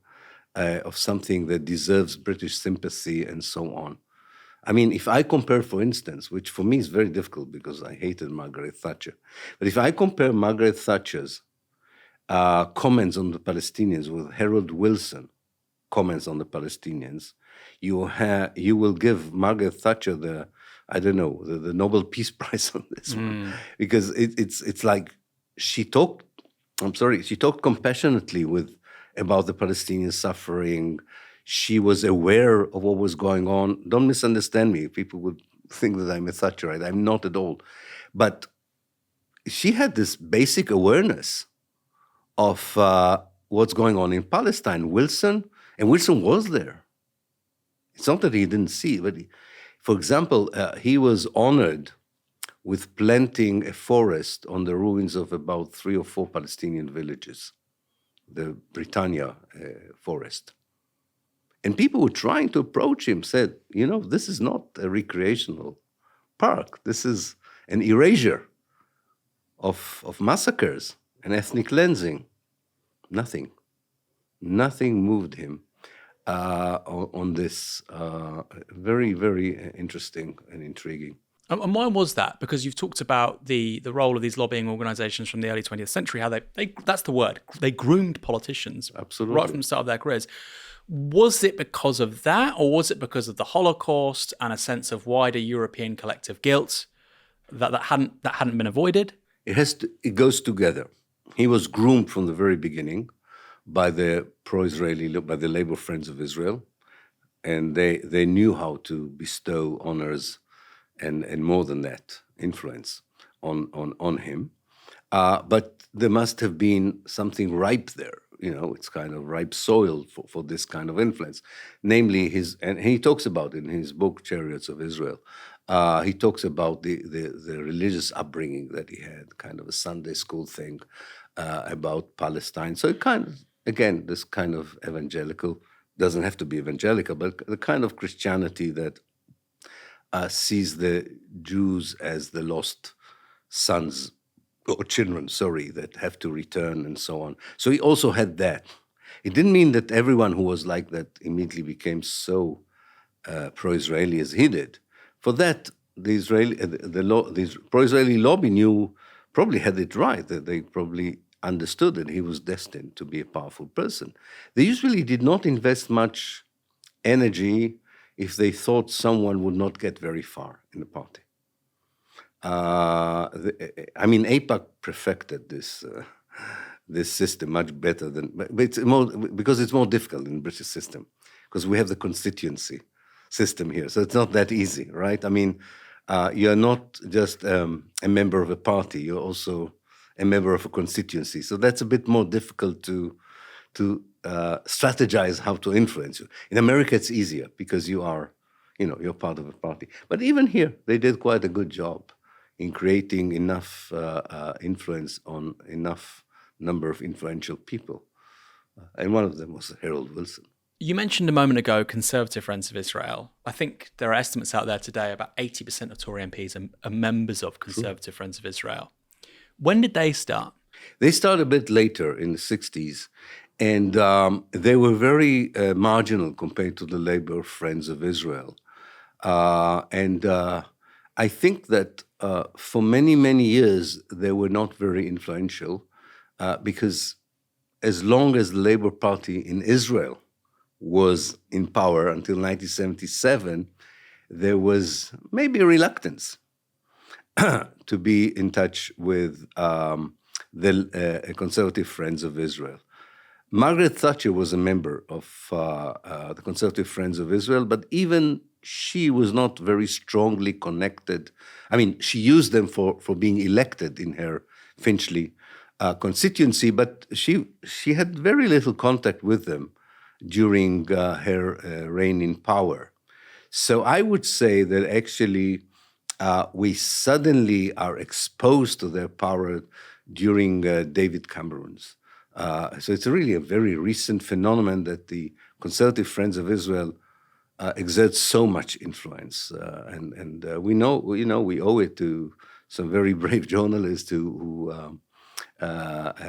of something that deserves British sympathy and so on. I mean, if I compare, for instance, which for me is very difficult because I hated Margaret Thatcher, but if I compare Margaret Thatcher's comments on the Palestinians with Harold Wilson comments on the Palestinians, you will give Margaret Thatcher the Nobel Peace Prize on this one, because it's like she talked compassionately about the Palestinian suffering. She was aware of what was going on. Don't misunderstand me. People would think that I'm a Thatcherite. I'm not at all. But she had this basic awareness of what's going on in Palestine. Wilson was there. It's not that he didn't see, but for example, he was honored with planting a forest on the ruins of about 3 or 4 Palestinian villages, the Britannia forest. And people were trying to approach him, said, this is not a recreational park. This is an erasure of massacres and ethnic cleansing. Nothing. Nothing moved him on this very, very interesting and intriguing. And why was that? Because you've talked about the role of these lobbying organizations from the early 20th century, how they that's the word, they groomed politicians Absolutely. right from the start of their careers. Was it because of that, or was it because of the Holocaust and a sense of wider European collective guilt that hadn't been avoided? It goes together. He was groomed from the very beginning by the by the labor friends of Israel, and they knew how to bestow honors and more than that, influence on him. But there must have been something ripe there. It's kind of ripe soil for this kind of influence. Namely, and he talks about it in his book, Chariots of Israel. He talks about the religious upbringing that he had, kind of a Sunday school thing about Palestine. So it kind of, again, this kind of evangelical, doesn't have to be evangelical, but the kind of Christianity that sees the Jews as the lost sons or children, that have to return and so on. So he also had that. It didn't mean that everyone who was like that immediately became so pro-Israeli as he did. For that, the pro-Israeli lobby probably had it right, that they probably understood that he was destined to be a powerful person. They usually did not invest much energy if they thought someone would not get very far in the party. AIPAC perfected this system much better but it's because it's more difficult in the British system, because we have the constituency system here, so it's not that easy, right? You're not just a member of a party; you're also a member of a constituency. So that's a bit more difficult to strategize how to influence you. In America, it's easier because you're part of a party. But even here, they did quite a good job in creating enough influence on enough number of influential people. And one of them was Harold Wilson. You mentioned a moment ago Conservative Friends of Israel. I think there are estimates out there today about 80% of Tory MPs are members of Conservative Friends of Israel. When did they start? They started a bit later, in the 60s. And they were very marginal compared to the Labour Friends of Israel. I think that for many, many years, they were not very influential because as long as the Labour Party in Israel was in power until 1977, there was maybe a reluctance to be in touch with the Conservative Friends of Israel. Margaret Thatcher was a member of the Conservative Friends of Israel, but even she was not very strongly connected. She used them for being elected in her Finchley constituency, but she had very little contact with them during her reign in power. So I would say that actually we suddenly are exposed to their power during David Cameron's. So it's really a very recent phenomenon that the Conservative Friends of Israel exert so much influence, and we know, we owe it to some very brave journalists who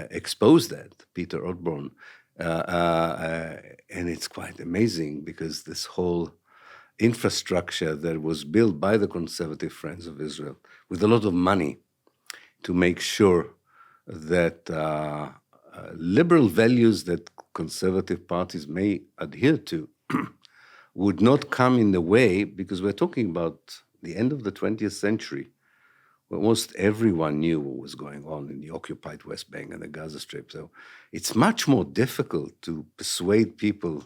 exposed that, Peter Odborn, and it's quite amazing because this whole infrastructure that was built by the Conservative Friends of Israel with a lot of money to make sure that liberal values that conservative parties may adhere to would not come in the way, because we're talking about the end of the 20th century, where almost everyone knew what was going on in the occupied West Bank and the Gaza Strip. So it's much more difficult to persuade people,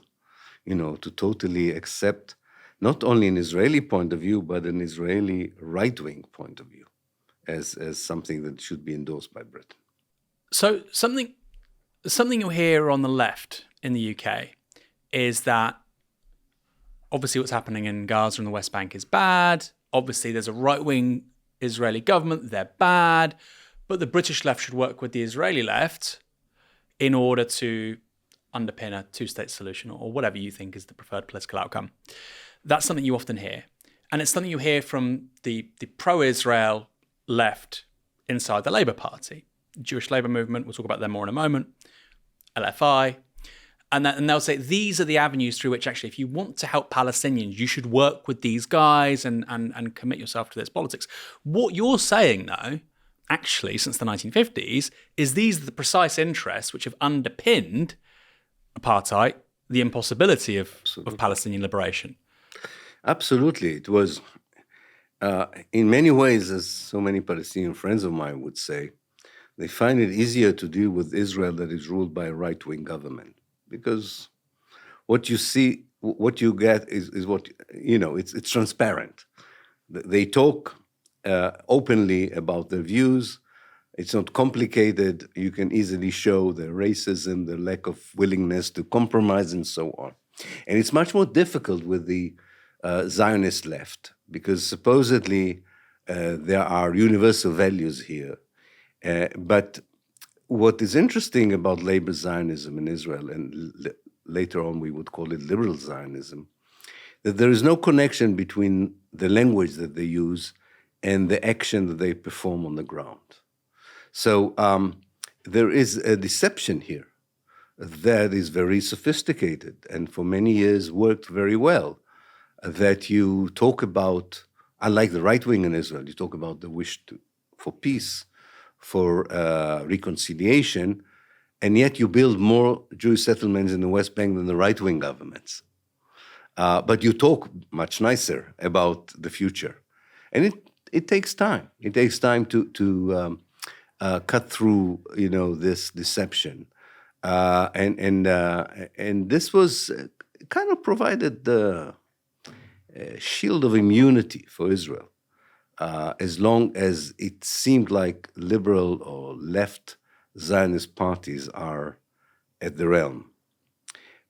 to totally accept not only an Israeli point of view, but an Israeli right-wing point of view as something that should be endorsed by Britain. So something you'll hear on the left in the UK is that obviously what's happening in Gaza and the West Bank is bad. Obviously there's a right-wing Israeli government, they're bad, but the British left should work with the Israeli left in order to underpin a two-state solution or whatever you think is the preferred political outcome. That's something you often hear. And it's something you hear from the pro-Israel left inside the Labour Party. Jewish Labour movement, we'll talk about them more in a moment, LFI. And they'll say, these are the avenues through which actually, if you want to help Palestinians, you should work with these guys and commit yourself to this politics. What you're saying, though, actually, since the 1950s, is these are the precise interests which have underpinned apartheid, the impossibility of Palestinian liberation. Absolutely. It was, in many ways, as so many Palestinian friends of mine would say, they find it easier to deal with Israel that is ruled by a right-wing government. Because what you see, what you get is what, it's transparent. They talk openly about their views. It's not complicated. You can easily show their racism, their lack of willingness to compromise, and so on. And it's much more difficult with the Zionist left, because supposedly there are universal values here. But what is interesting about labor Zionism in Israel, and later on we would call it liberal Zionism, that there is no connection between the language that they use and the action that they perform on the ground. So there is a deception here that is very sophisticated and for many years worked very well, that you talk about, unlike the right wing in Israel, you talk about the wish for peace, for reconciliation, and yet you build more Jewish settlements in the West Bank than the right-wing governments. But you talk much nicer about the future. And it takes time. It takes time to cut through, this deception. And this was kind of provided the shield of immunity for Israel. As long as it seemed like liberal or left Zionist parties are at the realm.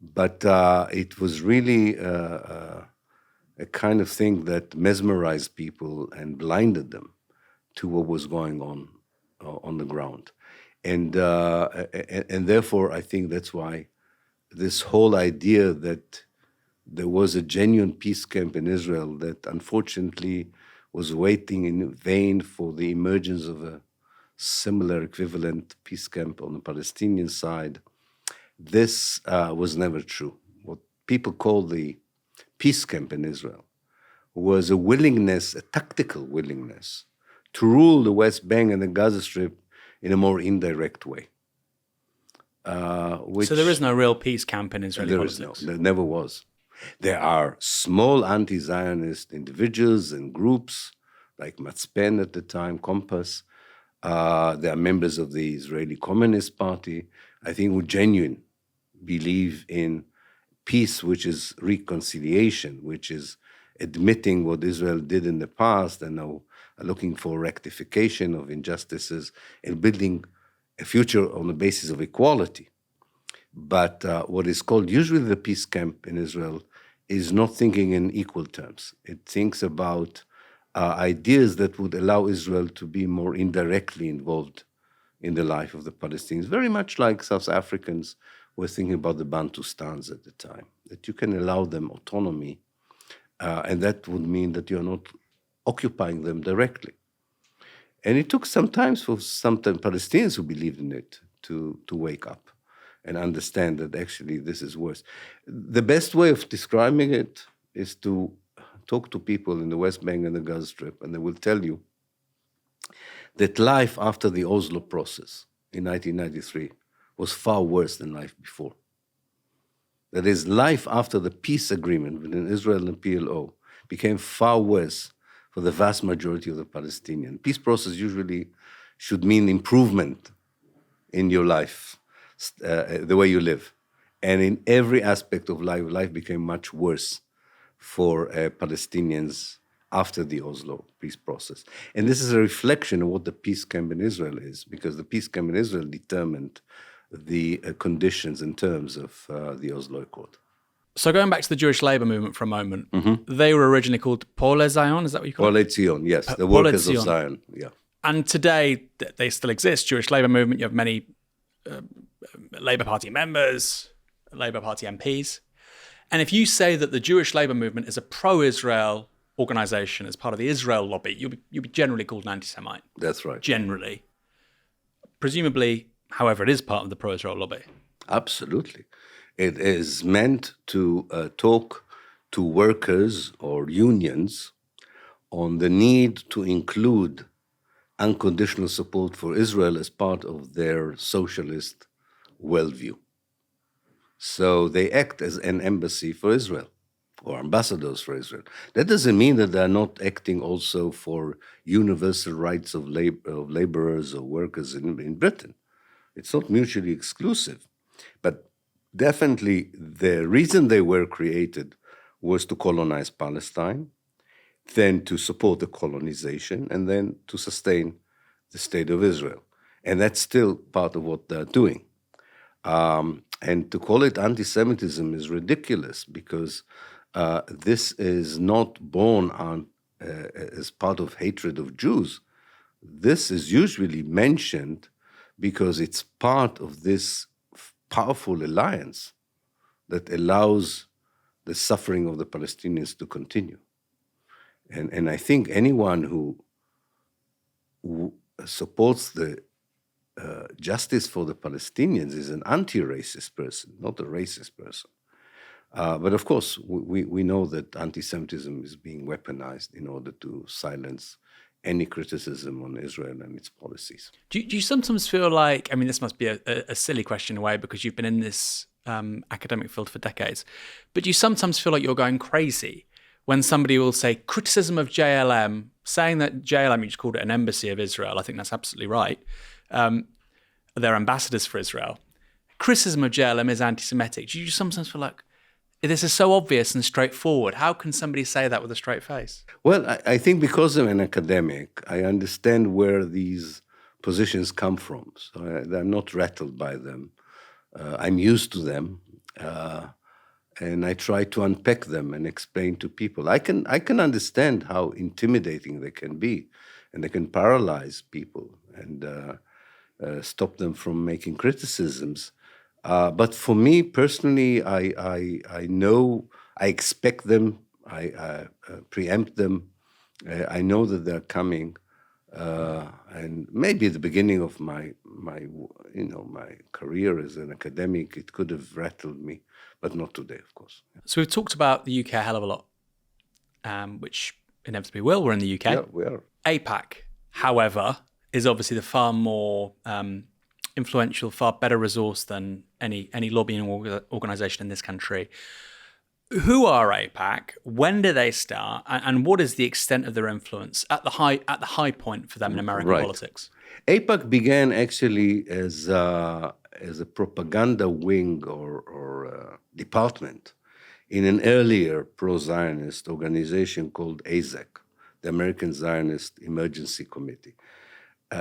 But it was really a kind of thing that mesmerized people and blinded them to what was going on the ground. And therefore, I think that's why this whole idea that there was a genuine peace camp in Israel that unfortunately was waiting in vain for the emergence of a similar equivalent peace camp on the Palestinian side. This was never true. What people call the peace camp in Israel was a willingness, a tactical willingness, to rule the West Bank and the Gaza Strip in a more indirect way. So there is no real peace camp in Israeli politics? There never was. There are small anti-Zionist individuals and groups, like Matzpen at the time, Compass. There are members of the Israeli Communist Party, I think, who genuinely believe in peace, which is reconciliation, which is admitting what Israel did in the past and now looking for rectification of injustices and building a future on the basis of equality. But what is called usually the peace camp in Israel is not thinking in equal terms. It thinks about ideas that would allow Israel to be more indirectly involved in the life of the Palestinians, very much like South Africans were thinking about the Bantustans at the time, that you can allow them autonomy, and that would mean that you're not occupying them directly. And it took some time for some Palestinians who believed in it to wake up and understand that actually this is worse. The best way of describing it is to talk to people in the West Bank and the Gaza Strip, and they will tell you that life after the Oslo process in 1993 was far worse than life before. That is, life after the peace agreement between Israel and PLO became far worse for the vast majority of the Palestinians. Peace process usually should mean improvement in your life, the way you live. And in every aspect of life, life became much worse for Palestinians after the Oslo peace process. And this is a reflection of what the peace camp in Israel is, because the peace camp in Israel determined the conditions and terms of the Oslo Accord. So going back to the Jewish labor movement for a moment, they were originally called Pole Zion, is that what you call it? Pole Zion, yes, the workers of Zion, yeah. And today, they still exist, Jewish labor movement. You have many Labour Party members, Labour Party MPs. And if you say that the Jewish labor movement is a pro-Israel organization as part of the Israel lobby, you'll be generally called an anti-Semite. That's right. Generally. Presumably, however, it is part of the pro-Israel lobby. Absolutely. It is meant to talk to workers or unions on the need to include unconditional support for Israel as part of their socialist worldview. So they act as an embassy for Israel or ambassadors for Israel. That doesn't mean that they're not acting also for universal rights of laborers or workers in Britain. It's not mutually exclusive. But definitely the reason they were created was to colonize Palestine, then to support the colonization, and then to sustain the state of Israel. And that's still part of what they're doing. And to call it anti-Semitism is ridiculous because this is not born as part of hatred of Jews. This is usually mentioned because it's part of this powerful alliance that allows the suffering of the Palestinians to continue. And I think anyone who supports the justice for the Palestinians is an anti-racist person, not a racist person. But of course, we know that anti-Semitism is being weaponized in order to silence any criticism on Israel and its policies. Do you sometimes feel like, I mean, this must be a silly question in a way because you've been in this academic field for decades, but do you sometimes feel like you're going crazy when somebody will say criticism of JLM, saying that JLM, you just called it an embassy of Israel, I think that's absolutely right, they're ambassadors for Israel. Criticism of JLM is anti-Semitic. Do you sometimes feel like, this is so obvious and straightforward. How can somebody say that with a straight face? Well, I think because I'm an academic, I understand where these positions come from. So I'm not rattled by them. I'm used to them. And I try to unpack them and explain to people. I can understand how intimidating they can be, and they can paralyze people and stop them from making criticisms. But for me personally, I know, I expect them, I preempt them. I know that they're coming, and maybe at the beginning of my career as an academic, it could have rattled me, but not today, of course. So we've talked about the UK a hell of a lot, which inevitably will. We're in the UK. Yeah, we are. AIPAC, however, is obviously the far more influential, far better resource than any lobbying organization in this country. Who are AIPAC? When do they start? And what is the extent of their influence at the high point for them in American politics? AIPAC began actually as a propaganda wing or department in an earlier pro-Zionist organization called AIPAC, the American Zionist Emergency Committee.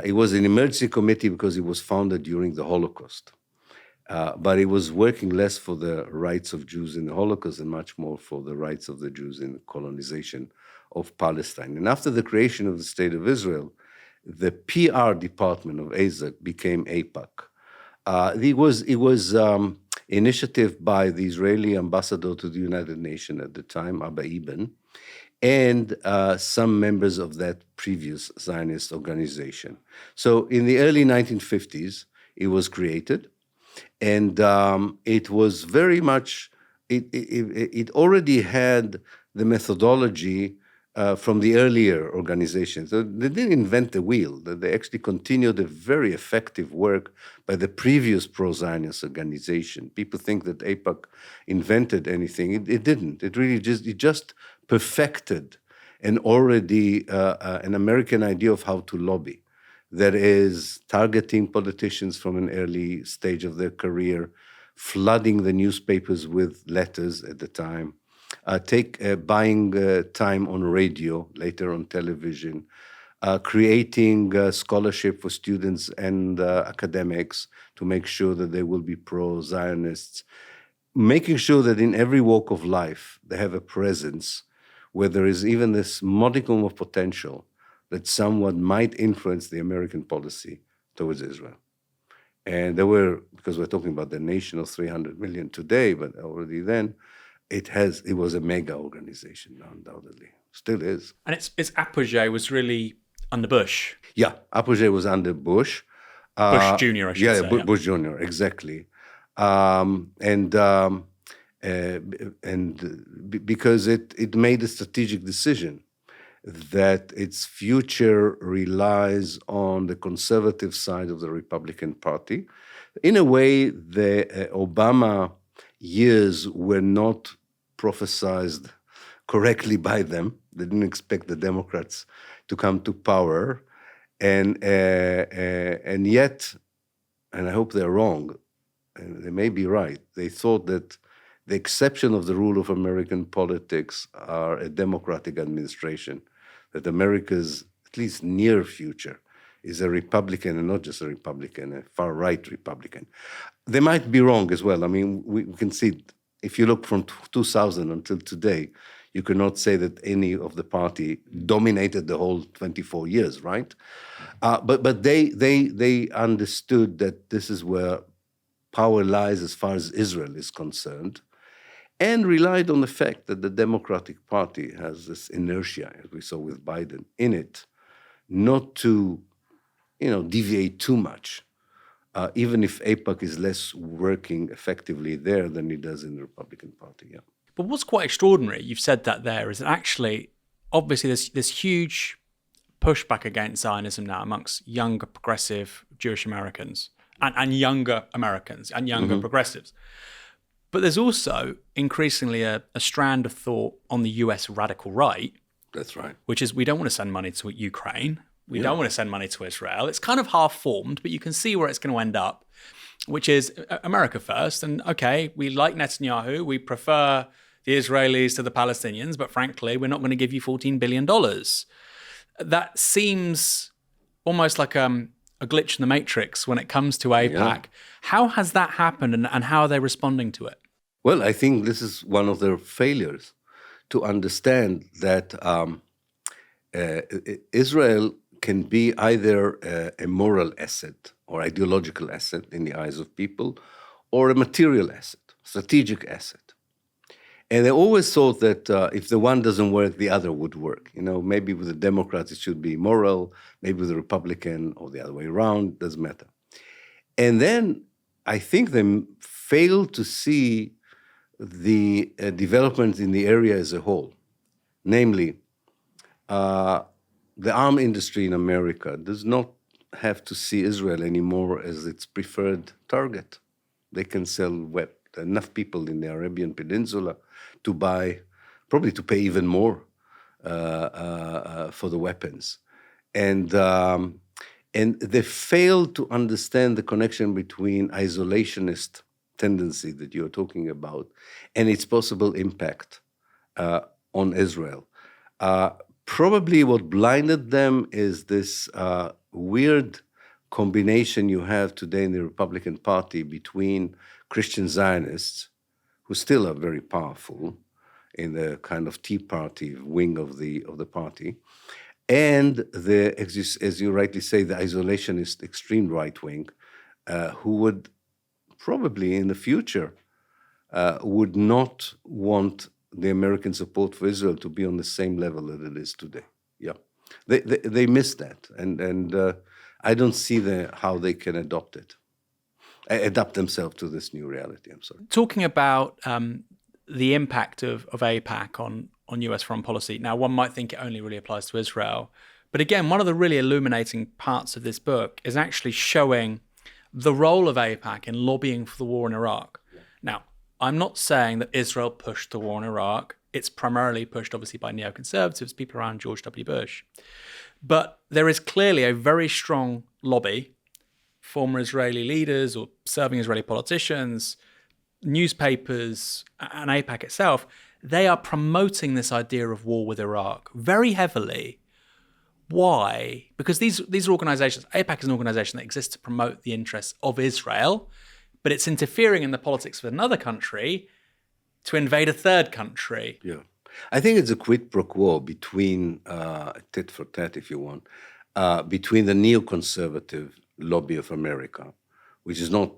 It was an emergency committee because it was founded during the Holocaust. But it was working less for the rights of Jews in the Holocaust and much more for the rights of the Jews in the colonization of Palestine. And after the creation of the State of Israel, the PR department of AIPAC became AIPAC. It was initiative by the Israeli ambassador to the United Nations at the time, Abba Eban, and some members of that previous Zionist organization. So in the early 1950s, it was created. And it was very much, it already had the methodology from the earlier organizations. So they didn't invent the wheel. They actually continued a very effective work by the previous pro-Zionist organization. People think that AIPAC invented anything. It didn't. It just perfected an already an American idea of how to lobby. That is targeting politicians from an early stage of their career, flooding the newspapers with letters at the time, buying time on radio, later on television, creating scholarship for students and academics to make sure that they will be pro-Zionists, making sure that in every walk of life they have a presence where there is even this modicum of potential that someone might influence the American policy towards Israel. And there were, because we're talking about the nation of 300 million today, but already then, it was a mega organization, undoubtedly. Still is. And its apogee was really under Bush. Yeah, apogee was under Bush. Bush Jr., I should say. Bush Jr., exactly. and because it made a strategic decision that its future relies on the conservative side of the Republican Party. In a way, the Obama years were not prophesized correctly by them. They didn't expect the Democrats to come to power, and yet, and I hope they're wrong, and they may be right, they thought that the exception of the rule of American politics are a democratic administration, that America's, at least near future, is a Republican, and not just a Republican, a far-right Republican. They might be wrong as well. I mean, we can see, if you look from 2000 until today, you cannot say that any of the party dominated the whole 24 years, right? But they understood that this is where power lies as far as Israel is concerned, and relied on the fact that the Democratic Party has this inertia, as we saw with Biden, in it, not to, deviate too much, even if AIPAC is less working effectively there than it does in the Republican Party. Yeah. But what's quite extraordinary, you've said that there, is that actually, obviously, there's this huge pushback against Zionism now amongst younger progressive Jewish Americans and younger Americans and younger progressives. But there's also increasingly a strand of thought on the US radical right. That's right. Which is, we don't want to send money to Ukraine. We don't want to send money to Israel. It's kind of half-formed, but you can see where it's going to end up, which is America first. And okay, we like Netanyahu. We prefer the Israelis to the Palestinians, but frankly, we're not going to give you $14 billion. That seems almost like a glitch in the matrix when it comes to AIPAC. Yeah. How has that happened, and how are they responding to it? Well, I think this is one of their failures, to understand that Israel can be either a moral asset or ideological asset in the eyes of people, or a material asset, strategic asset. And they always thought that if the one doesn't work, the other would work. Maybe with the Democrats it should be moral, maybe with the Republican, or the other way around, doesn't matter. And then I think they failed to see the development in the area as a whole. Namely, the arm industry in America does not have to see Israel anymore as its preferred target. They can sell enough people in the Arabian Peninsula to buy, probably to pay even more for the weapons. And they failed to understand the connection between isolationist tendency that you're talking about and its possible impact on Israel. Probably what blinded them is this weird combination you have today in the Republican Party between Christian Zionists, who still are very powerful in the kind of Tea Party wing of the party, and as you rightly say, the isolationist extreme right wing, who would probably in the future would not want the American support for Israel to be on the same level that it is today. Yeah, they missed that, and I don't see how they can adapt themselves to this new reality. I'm sorry. Talking about the impact of AIPAC on US foreign policy. Now, one might think it only really applies to Israel, but again, one of the really illuminating parts of this book is actually showing the role of AIPAC in lobbying for the war in Iraq. Yeah. Now, I'm not saying that Israel pushed the war in Iraq. It's primarily pushed, obviously, by neoconservatives, people around George W. Bush. But there is clearly a very strong lobby, former Israeli leaders or serving Israeli politicians, newspapers, and AIPAC itself. They are promoting this idea of war with Iraq very heavily. Why? Because these are organizations, AIPAC is an organization that exists to promote the interests of Israel, but it's interfering in the politics of another country to invade a third country. Yeah. I think it's a quid pro quo between, tit for tat if you want, between the neoconservative lobby of America, which is not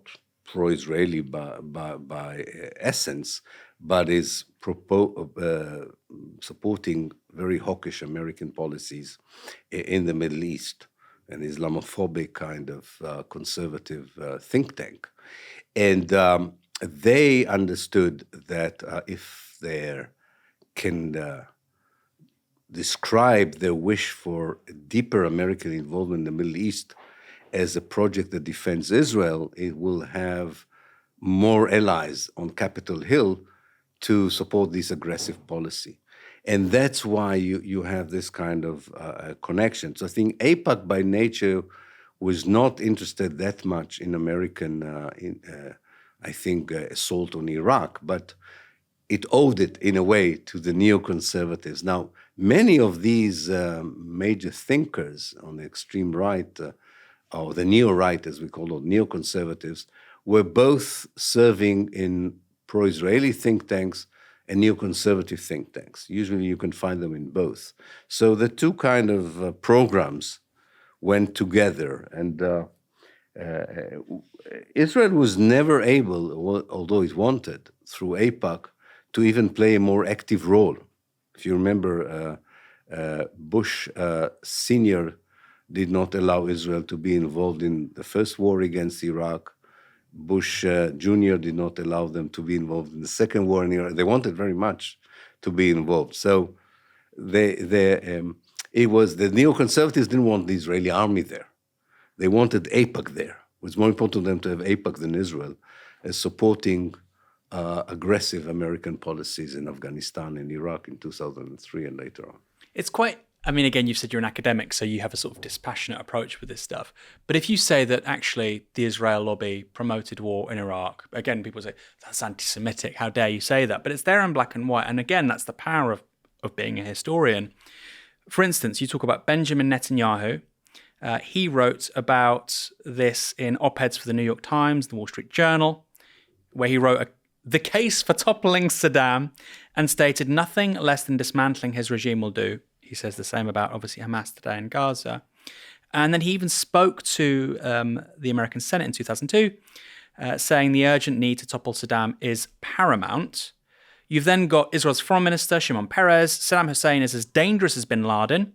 pro-Israeli by essence, but is supporting very hawkish American policies in the Middle East, an Islamophobic kind of conservative think tank. And they understood that if they can describe their wish for deeper American involvement in the Middle East as a project that defends Israel, it will have more allies on Capitol Hill to support this aggressive policy. And that's why you have this kind of connection. So I think AIPAC by nature was not interested that much in American, assault on Iraq, but it owed it in a way to the neoconservatives. Now, many of these major thinkers on the extreme right, or the neo-right as we call it, neoconservatives, were both serving in pro-Israeli think tanks and neoconservative think tanks. Usually you can find them in both. So the two kind of programs went together. And Israel was never able, although it wanted, through AIPAC, to even play a more active role. If you remember, Bush Sr. did not allow Israel to be involved in the first war against Iraq. Bush Jr. did not allow them to be involved in the second war in Iraq. They wanted very much to be involved. So it was the neoconservatives didn't want the Israeli army there. They wanted AIPAC there. It was more important to them to have AIPAC than Israel as supporting aggressive American policies in Afghanistan and Iraq in 2003 and later on. It's quite, I mean, again, you've said you're an academic, so you have a sort of dispassionate approach with this stuff. But if you say that actually the Israel lobby promoted war in Iraq, again, people say, that's anti-Semitic, how dare you say that? But it's there in black and white. And again, that's the power of being a historian. For instance, you talk about Benjamin Netanyahu. He wrote about this in op-eds for the New York Times, the Wall Street Journal, where he wrote the case for toppling Saddam and stated nothing less than dismantling his regime will do. He says the same about, obviously, Hamas today in Gaza. And then he even spoke to the American Senate in 2002, saying the urgent need to topple Saddam is paramount. You've then got Israel's foreign minister, Shimon Peres. Saddam Hussein is as dangerous as bin Laden.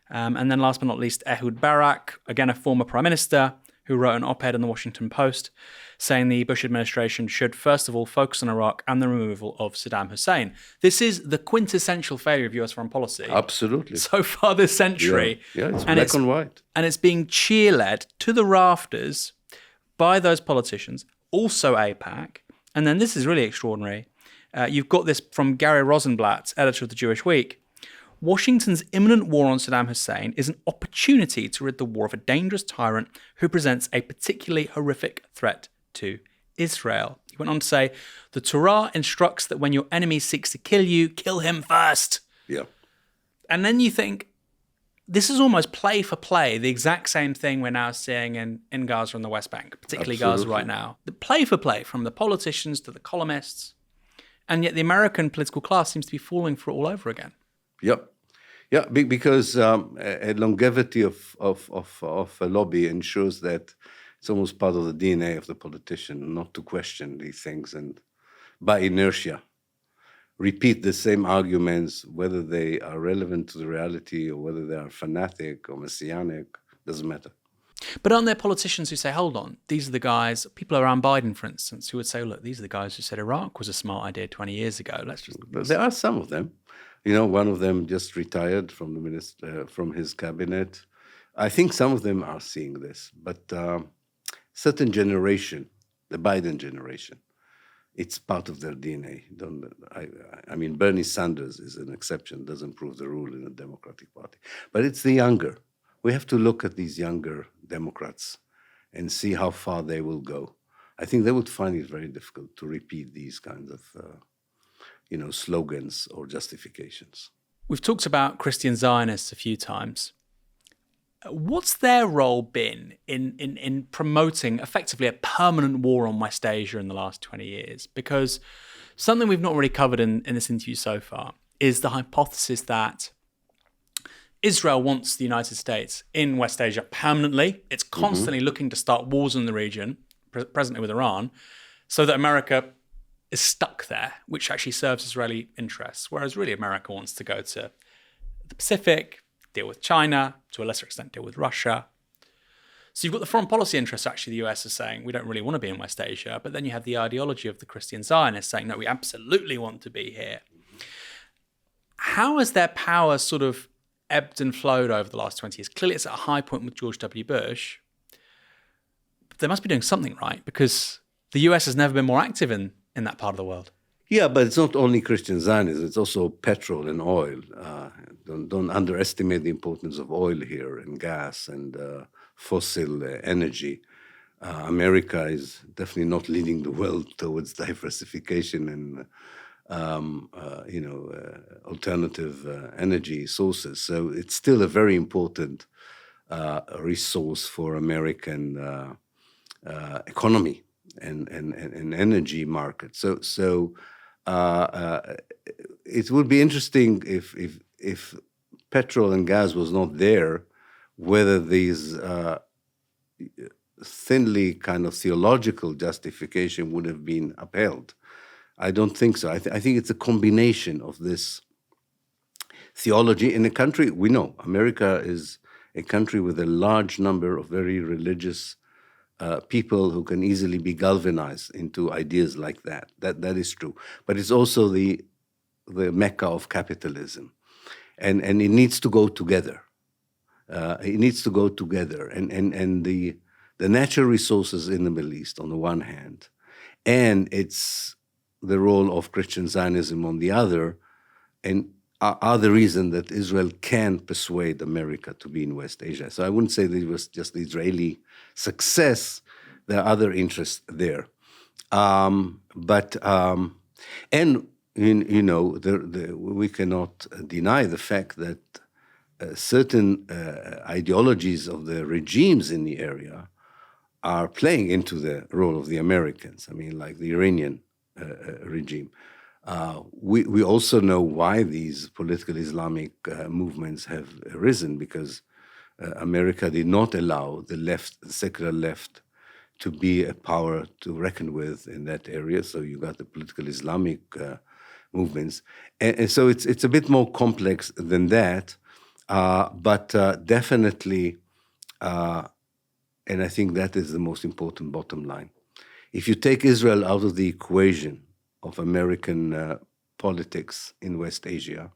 And then last but not least, Ehud Barak, again a former prime minister, who wrote an op-ed in the Washington Post saying the Bush administration should first of all focus on Iraq and the removal of Saddam Hussein. This is the quintessential failure of US foreign policy. Absolutely. So far this century. Yeah, it's black and white. And it's being cheer-led to the rafters by those politicians, also AIPAC. And then this is really extraordinary. You've got this from Gary Rosenblatt, editor of the Jewish Week. Washington's imminent war on Saddam Hussein is an opportunity to rid the war of a dangerous tyrant who presents a particularly horrific threat to Israel. He went on to say, the Torah instructs that when your enemy seeks to kill you, kill him first. Yeah. And then you think, this is almost play for play, the exact same thing we're now seeing in Gaza and the West Bank, particularly Absolutely. Gaza right now. The play for play, from the politicians to the columnists. And yet the American political class seems to be falling for it all over again. Yep. Yeah, because a longevity of a lobby ensures that it's almost part of the DNA of the politician not to question these things and by inertia repeat the same arguments, whether they are relevant to the reality or whether they are fanatic or messianic, doesn't matter. But aren't there politicians who say, hold on, these are the guys, people around Biden, for instance, who would say, look, these are the guys who said Iraq was a smart idea 20 years ago. There are some of them. You know, one of them just retired from the minister, from his cabinet. I think some of them are seeing this, but certain generation, the Biden generation, it's part of their DNA. I mean, Bernie Sanders is an exception, doesn't prove the rule in the Democratic Party. But it's the younger. We have to look at these younger Democrats and see how far they will go. I think they would find it very difficult to repeat these kinds of slogans or justifications. We've talked about Christian Zionists a few times. What's their role been in promoting effectively a permanent war on West Asia in the last 20 years? Because something we've not really covered in this interview so far is the hypothesis that Israel wants the United States in West Asia permanently. It's constantly looking to start wars in the region, presently with Iran, so that America is stuck there, which actually serves Israeli interests, whereas really America wants to go to the Pacific, deal with China, to a lesser extent deal with Russia. So you've got the foreign policy interests, actually, the US is saying, we don't really want to be in West Asia. But then you have the ideology of the Christian Zionists saying, no, we absolutely want to be here. How has their power sort of ebbed and flowed over the last 20 years? Clearly, it's at a high point with George W. Bush. But they must be doing something right, because the US has never been more active in that part of the world. Yeah, but it's not only Christian Zionism, it's also petrol and oil. Don't underestimate the importance of oil here and gas and fossil energy. America is definitely not leading the world towards diversification and alternative energy sources. So it's still a very important resource for American economy and energy market. So it would be interesting if petrol and gas was not there, whether these thinly kind of theological justification would have been upheld. I don't think so. I think it's a combination of this theology in a country. We know America is a country with a large number of very religious people who can easily be galvanized into ideas like that. That is true. But it's also the mecca of capitalism, and it needs to go together. It needs to go together, and the natural resources in the Middle East on the one hand, and it's the role of Christian Zionism on the other, and are the reason that Israel can persuade America to be in West Asia. So I wouldn't say that it was just the Israeli success. There are other interests there. We cannot deny the fact that certain ideologies of the regimes in the area are playing into the role of the Americans. I mean, like the Iranian regime. We also know why these political Islamic movements have arisen, because America did not allow the secular left, to be a power to reckon with in that area. So you got the political Islamic movements. And so it's a bit more complex than that, but definitely, and I think that is the most important bottom line. If you take Israel out of the equation of American politics in West Asia,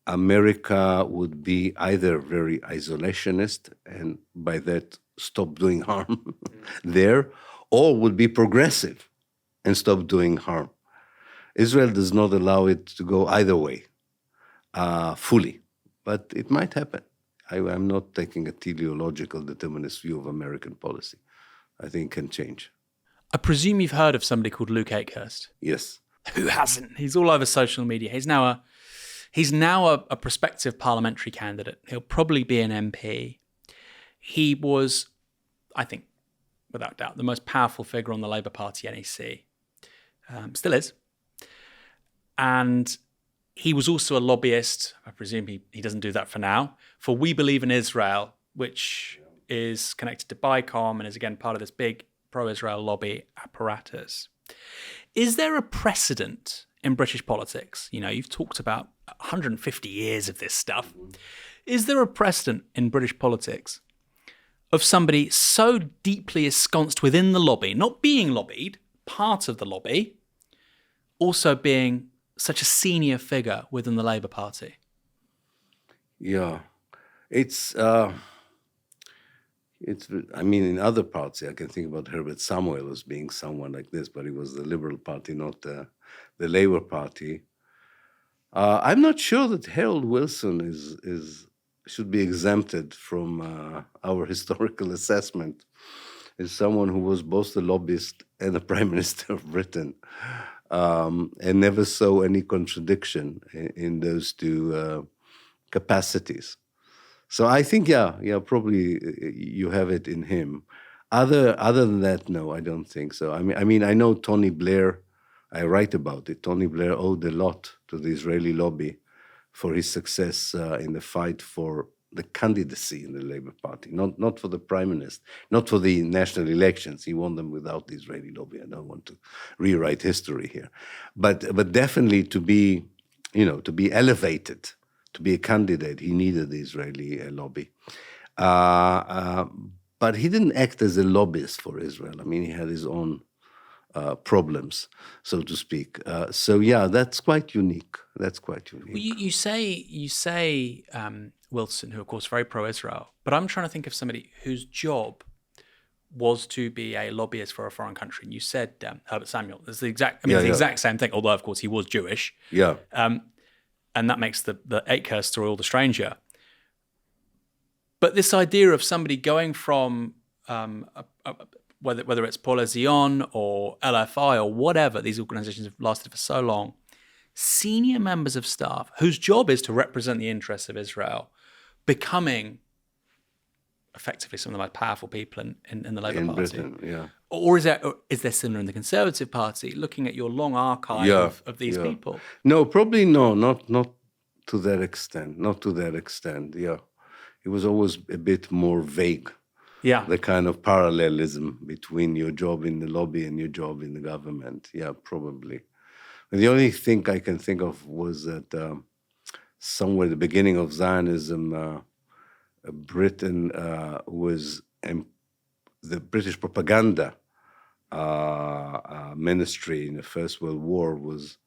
America would be either very isolationist, and by that stop doing harm there, or would be progressive and stop doing harm. Israel does not allow it to go either way fully, but it might happen. I'm not taking a teleological determinist view of American policy. I think it can change. I presume you've heard of somebody called Luke Akehurst. Yes. Who hasn't? He's all over social media. He's now a prospective parliamentary candidate. He'll probably be an MP. He was, I think, without doubt, the most powerful figure on the Labour Party NEC. Still is. And he was also a lobbyist. I presume he doesn't do that for now, for We Believe in Israel, which is connected to BICOM and is, again, part of this big pro-Israel lobby apparatus. Is there a precedent in British politics? You know, you've talked about 150 years of this stuff. Is there a precedent in British politics of somebody so deeply ensconced within the lobby, not being lobbied, part of the lobby, also being such a senior figure within the Labour Party? Yeah, I mean, in other parts, I can think about Herbert Samuel as being someone like this, but he was the Liberal Party, not the Labour Party. I'm not sure that Harold Wilson should be exempted from our historical assessment as someone who was both the lobbyist and the Prime Minister of Britain, and never saw any contradiction in those two capacities. So I think, yeah, probably you have it in him. Other than that, no, I don't think so. I mean, I know Tony Blair. I write about it. Tony Blair owed a lot to the Israeli lobby for his success in the fight for the candidacy in the Labour Party, not for the Prime Minister, not for the national elections. He won them without the Israeli lobby. I don't want to rewrite history here, but definitely to be elevated to be a candidate, he needed the Israeli lobby. But he didn't act as a lobbyist for Israel. I mean, he had his own problems, so to speak. So yeah, that's quite unique. That's quite unique. Well, you say Wilson, who of course very pro-Israel, but I'm trying to think of somebody whose job was to be a lobbyist for a foreign country. And you said Herbert Samuel. It's the exact. I mean, it's the exact same thing. Although of course he was Jewish. Yeah. And that makes the Akehurst story all the stranger. But this idea of somebody going from whether it's Paul Zion or LFI or whatever, these organizations have lasted for so long, senior members of staff whose job is to represent the interests of Israel, becoming effectively some of the most powerful people in the Labour Party. Britain, yeah. Or is there similar in the Conservative Party, looking at your long archive of these people? No, probably no, not to that extent. Not to that extent, yeah. It was always a bit more vague. Yeah. The kind of parallelism between your job in the lobby and your job in the government. Yeah, probably. And the only thing I can think of was that somewhere at the beginning of Zionism, Britain was the British propaganda ministry in the First World War was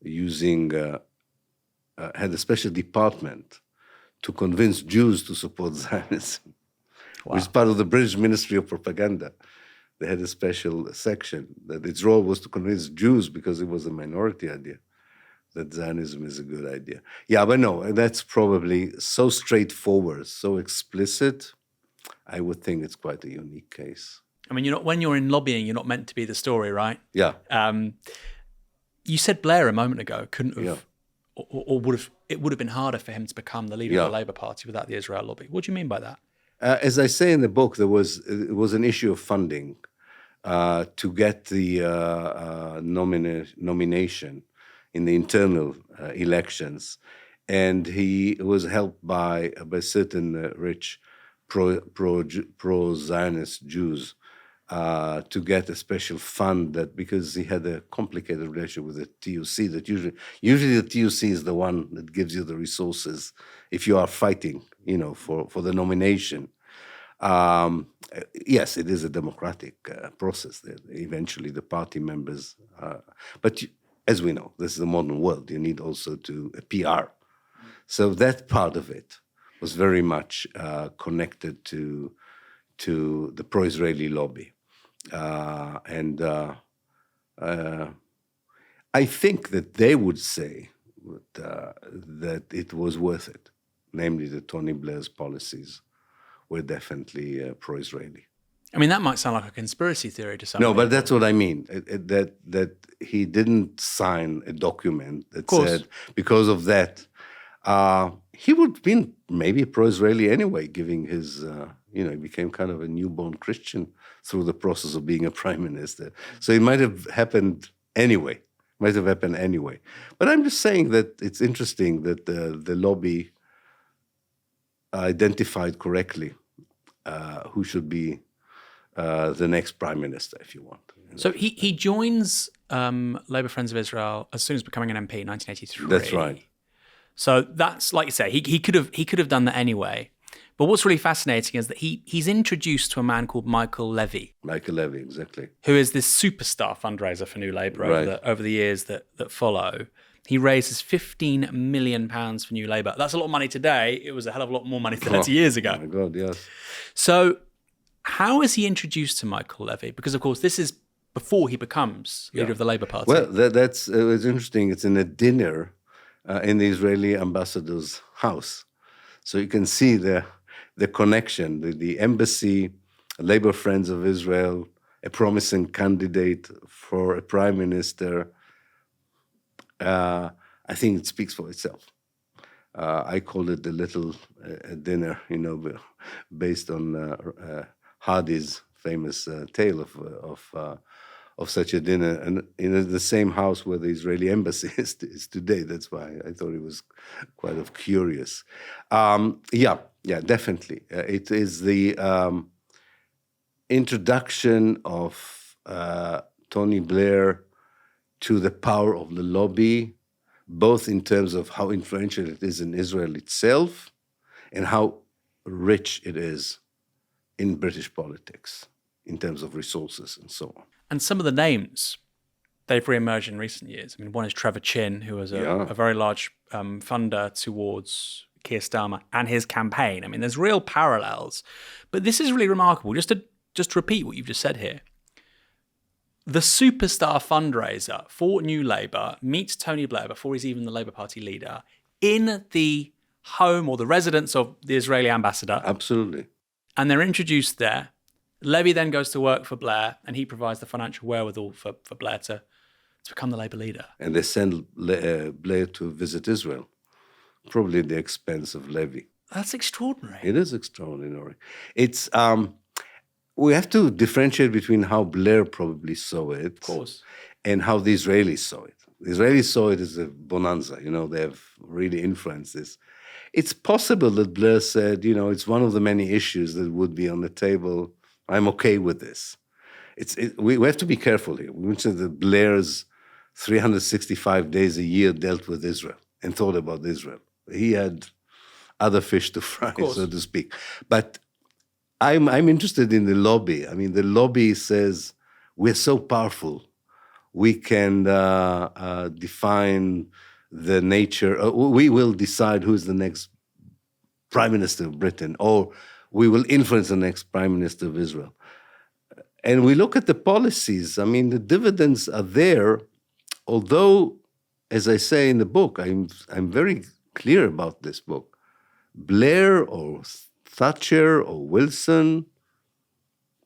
using, had a special department to convince Jews to support Zionism. Wow. Which is part of the British Ministry of Propaganda. They had a special section that its role was to convince Jews, because it was a minority idea, that Zionism is a good idea. Yeah, but no, that's probably so straightforward, so explicit. I would think it's quite a unique case. I mean, when you're in lobbying, you're not meant to be the story, right? Yeah. You said Blair a moment ago couldn't have, or would have. It would have been harder for him to become the leader of the Labour Party without the Israel lobby. What do you mean by that? As I say in the book, it was an issue of funding to get the nomination in the internal elections, and he was helped by certain rich pro-Zionist Jews to get a special fund, that because he had a complicated relationship with the TUC, that usually the TUC is the one that gives you the resources if you are fighting, for the nomination. Yes, it is a democratic process. That eventually the party members, but as we know, this is the modern world. You need also a PR. So that part of it was very much connected to the pro-Israeli lobby. And I think that they would say that it was worth it, namely that Tony Blair's policies were definitely pro-Israeli. I mean, that might sound like a conspiracy theory to some people. No, but that's what I mean, that he didn't sign a document that said, because of that, he would have been maybe pro-Israeli anyway, giving his, he became kind of a newborn Christian through the process of being a prime minister. So it might have happened anyway. But I'm just saying that it's interesting that the lobby identified correctly who should be the next prime minister, if you want. So he joins Labour Friends of Israel as soon as becoming an MP in 1983. That's right. So that's, like you say, he could have done that anyway. But what's really fascinating is that he's introduced to a man called Michael Levy. Michael Levy, exactly. Who is this superstar fundraiser for New Labour over the years that follow. He raises £15 million for New Labour. That's a lot of money today. It was a hell of a lot more money 30 years ago. Oh my God, yes. So how is he introduced to Michael Levy? Because, of course, this is before he becomes leader of the Labour Party. Well, that's it's interesting. It's in a dinner in the Israeli ambassador's house. So you can see the connection, the embassy, Labour Friends of Israel, a promising candidate for a prime minister. I think it speaks for itself. I called it the little dinner, based on Hardy's famous tale of such a dinner, and in the same house where the Israeli embassy is today. That's why I thought it was quite curious. Yeah, definitely. It is the introduction of Tony Blair to the power of the lobby both in terms of how influential it is in Israel itself and how rich it is in British politics in terms of resources and so on. And some of the names, they've re-emerged in recent years. I mean, one is Trevor Chin, who was a very large funder towards Keir Starmer and his campaign. I mean, there's real parallels. But this is really remarkable. Just to repeat what you've just said here. The superstar fundraiser for New Labour meets Tony Blair before he's even the Labour Party leader in the home or the residence of the Israeli ambassador. Absolutely. And they're introduced there. Levy then goes to work for Blair, and he provides the financial wherewithal for Blair to become the Labour leader. And they send Blair to visit Israel, probably at the expense of Levy. That's extraordinary. It is extraordinary. It's we have to differentiate between how Blair probably saw it, Of course, and how the Israelis saw it. The Israelis saw it as a bonanza. They have really influenced this. It's possible that Blair said, it's one of the many issues that would be on the table. I'm okay with this. We have to be careful here. We mentioned that Blair's 365 days a year dealt with Israel and thought about Israel. He had other fish to fry, so to speak. But I'm interested in the lobby. I mean, the lobby says we're so powerful, we can define the nature. We will decide who's the next prime minister of Britain, or we will influence the next prime minister of Israel. And we look at the policies. I mean, the dividends are there, although, as I say in the book, I'm very clear about this book. Blair or Thatcher or Wilson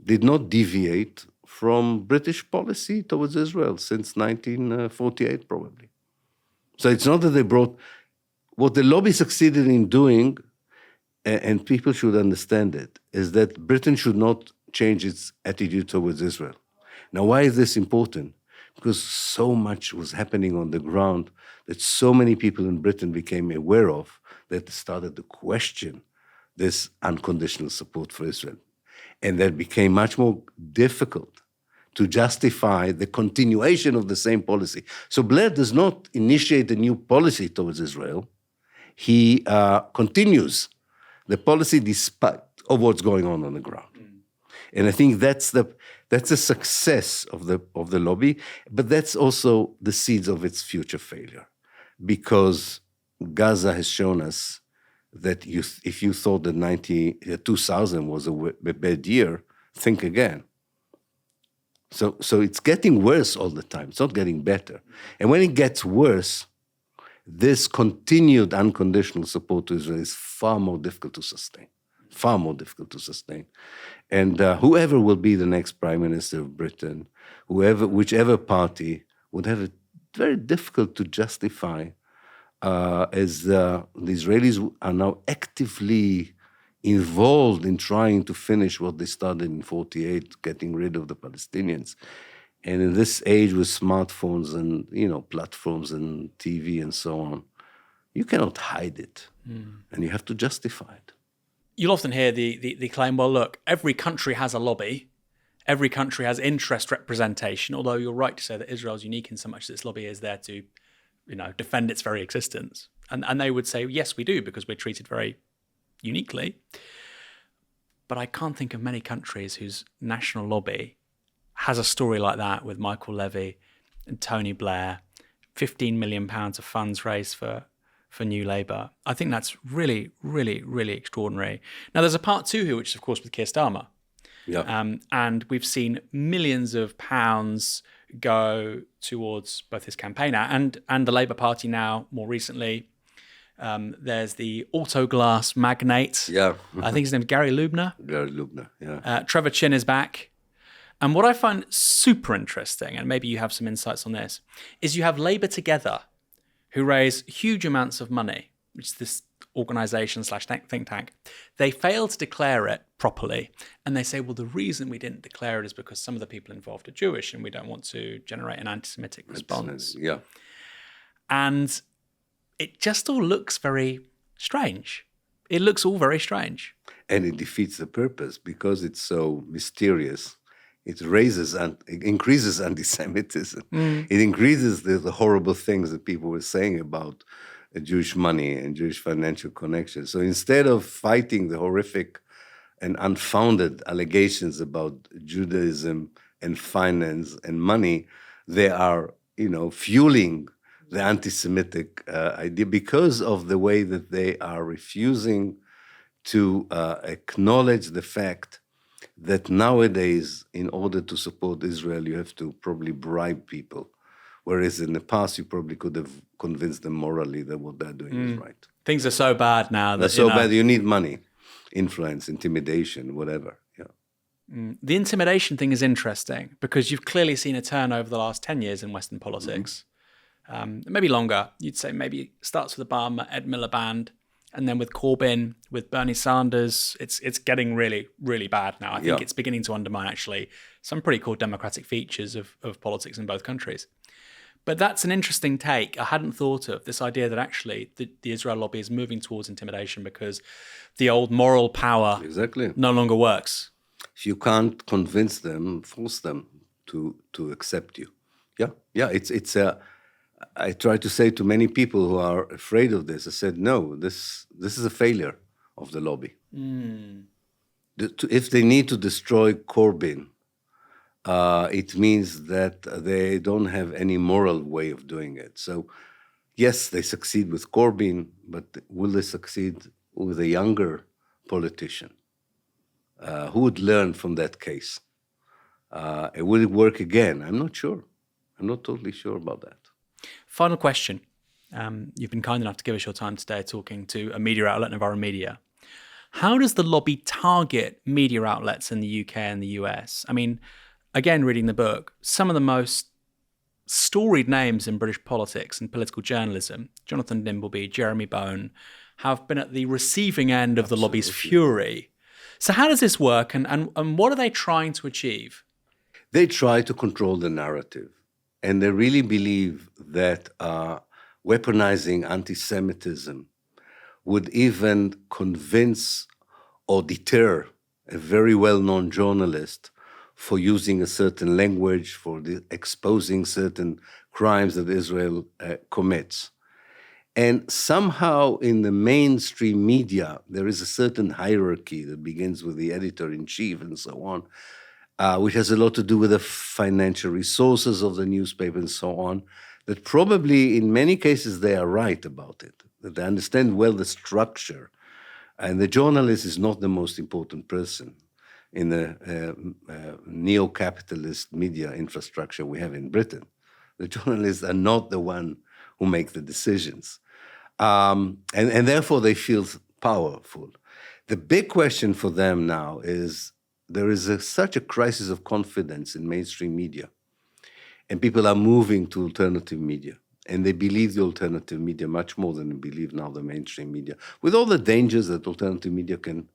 did not deviate from British policy towards Israel since 1948, probably. So it's not that they brought what the lobby succeeded in doing, and people should understand it, is that Britain should not change its attitude towards Israel. Now, why is this important? Because so much was happening on the ground that so many people in Britain became aware of that started to question this unconditional support for Israel. And that became much more difficult to justify the continuation of the same policy. So Blair does not initiate a new policy towards Israel. He continues the policy despite of what's going on the ground. And I think that's a success of the lobby, but that's also the seeds of its future failure. Because Gaza has shown us that if you thought that 2000 was a bad year, think again. So it's getting worse all the time. It's not getting better. And when it gets worse, this continued unconditional support to Israel is far more difficult to sustain. Far more difficult to sustain. And whoever will be the next prime minister of Britain, whichever party, would have it very difficult to justify as the Israelis are now actively involved in trying to finish what they started in 1948, getting rid of the Palestinians. And in this age with smartphones and platforms and TV and so on, you cannot hide it, and you have to justify it. You'll often hear the claim, well, look, every country has a lobby, every country has interest representation, although you're right to say that Israel is unique in so much that its lobby is there to defend its very existence. And they would say, yes, we do, because we're treated very uniquely. But I can't think of many countries whose national lobby has a story like that with Michael Levy and Tony Blair, £15 million of funds raised for New Labour. I think that's really, really, really extraordinary. Now, there's a part two here, which is, of course, with Keir Starmer. Yeah. And we've seen millions of pounds go towards both his campaign and the Labour Party now, more recently. There's the auto glass magnate. Yeah. I think his name's Gary Lubner. Gary Lubner, yeah. Trevor Chin is back. And what I find super interesting, and maybe you have some insights on this, is you have Labour Together, who raise huge amounts of money, which is this organisation / think tank. They fail to declare it properly. And they say, well, the reason we didn't declare it is because some of the people involved are Jewish and we don't want to generate an anti-Semitic response. Yeah. And it just all looks very strange. It looks all very strange. And it defeats the purpose because it's so mysterious. It raises and it increases anti-Semitism. It increases the horrible things that people were saying about Jewish money and Jewish financial connections. So instead of fighting the horrific and unfounded allegations about Judaism and finance and money, they are, fueling the anti-Semitic idea because of the way that they are refusing to acknowledge the fact that nowadays, in order to support Israel, you have to probably bribe people, whereas in the past, you probably could have convinced them morally that what they're doing is right. Things are so bad now. They're so bad, you need money, influence, intimidation, whatever. Yeah. The intimidation thing is interesting because you've clearly seen a turn over the last 10 years in Western politics. Maybe longer. You'd say maybe it starts with Obama, Ed Miliband, and then with Corbyn, with Bernie Sanders, it's getting really, really bad now. I think it's beginning to undermine, actually, some pretty cool democratic features of politics in both countries. But that's an interesting take. I hadn't thought of this idea that actually the Israel lobby is moving towards intimidation because the old moral power no longer works. If you can't convince them, force them to accept you. I try to say to many people who are afraid of this, I said, no, this is a failure of the lobby. If they need to destroy Corbyn, it means that they don't have any moral way of doing it. So, yes, they succeed with Corbyn, but will they succeed with a younger politician? Who would learn from that case? Will it work again? I'm not sure. I'm not totally sure about that. Final question. You've been kind enough to give us your time today talking to a media outlet, Novara Media. How does the lobby target media outlets in the UK and the US? I mean, again, reading the book, some of the most storied names in British politics and political journalism, Jonathan Dimbleby, Jeremy Bone, have been at the receiving end of the lobby's fury. So how does this work, and what are they trying to achieve? They try to control the narrative. And they really believe that weaponizing anti-Semitism would even convince or deter a very well-known journalist for using a certain language, for exposing certain crimes that Israel commits. And somehow in the mainstream media, there is a certain hierarchy that begins with the editor-in-chief and so on, which has a lot to do with the financial resources of the newspaper and so on, that probably in many cases they are right about it, that they understand well the structure. And the journalist is not the most important person in the neo-capitalist media infrastructure we have in Britain. The journalists are not the one who make the decisions. And therefore they feel powerful. The big question for them now is, there is such a crisis of confidence in mainstream media, and people are moving to alternative media, and they believe the alternative media much more than they believe now the mainstream media, with all the dangers that alternative media can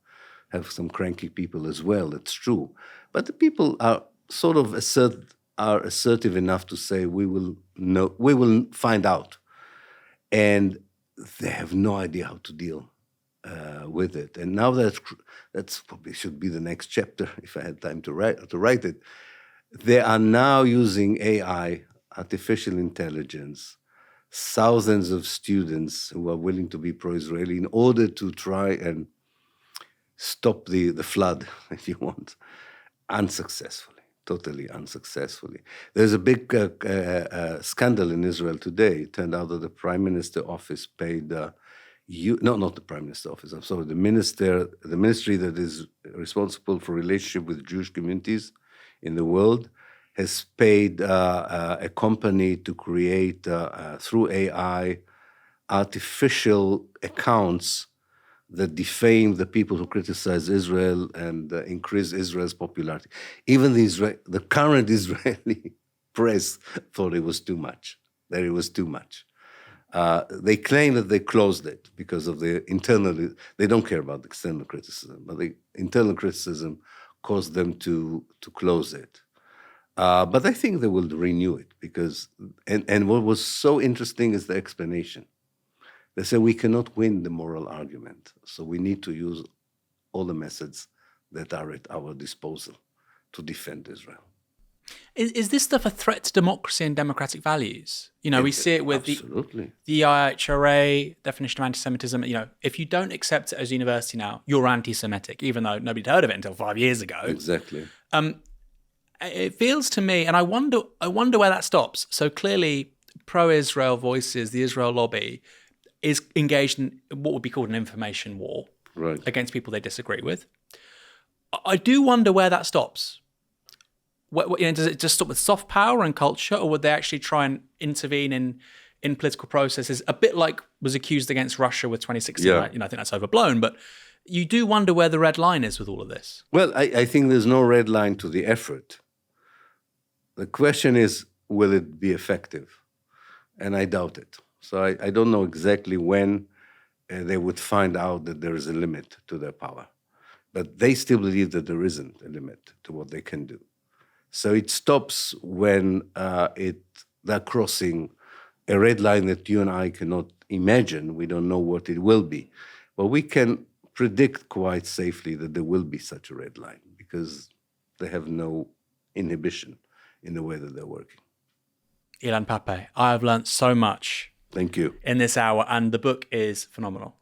have some cranky people as well, that's true. But the people are sort of assertive enough to say, we will find out. And they have no idea how to deal with it. And now that's probably should be the next chapter, if I had time to write it. They are now using AI, artificial intelligence, thousands of students who are willing to be pro-Israeli in order to try and stop the flood, if you want, unsuccessfully, totally unsuccessfully. There's a big scandal in Israel today. It turned out that the Prime Minister office paid not the Prime Minister office, I'm sorry, the ministry that is responsible for relationship with Jewish communities in the world has paid a company to create, through AI, artificial accounts that defame the people who criticize Israel and increase Israel's popularity. Even the current Israeli press thought it was too much, that it was too much. They claim that they closed it because of the internal, they don't care about the external criticism, but the internal criticism caused them to close it. But I think they will renew it because, and what was so interesting is the explanation. They say we cannot win the moral argument, so we need to use all the methods that are at our disposal. to defend Israel. Is this stuff a threat to democracy and democratic values? We see it with the IHRA definition of anti-Semitism. If you don't accept it as a university now, you're anti-Semitic, even though nobody'd heard of it until 5 years ago. Exactly. It feels to me, and I wonder where that stops. So clearly, pro-Israel voices, the Israel lobby, is engaged in what would be called an information war against people they disagree with. I do wonder where that stops. Does it just stop with soft power and culture, or would they actually try and intervene in political processes, a bit like was accused against Russia with 2016? Yeah. I think that's overblown, but you do wonder where the red line is with all of this. Well, I think there's no red line to the effort. The question is, will it be effective? And I doubt it. So I don't know exactly when they would find out that there is a limit to their power. But they still believe that there isn't a limit to what they can do. So it stops when they're crossing a red line that you and I cannot imagine. We don't know what it will be. But we can predict quite safely that there will be such a red line because they have no inhibition in the way that they're working. Ilan Pappé, I have learned so much. Thank you. In this hour, and the book is phenomenal.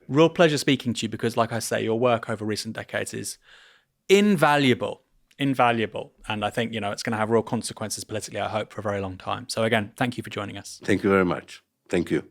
Real pleasure speaking to you because, like I say, your work over recent decades is invaluable. And I think, it's going to have real consequences politically, I hope, for a very long time. So again, thank you for joining us. Thank you very much. Thank you.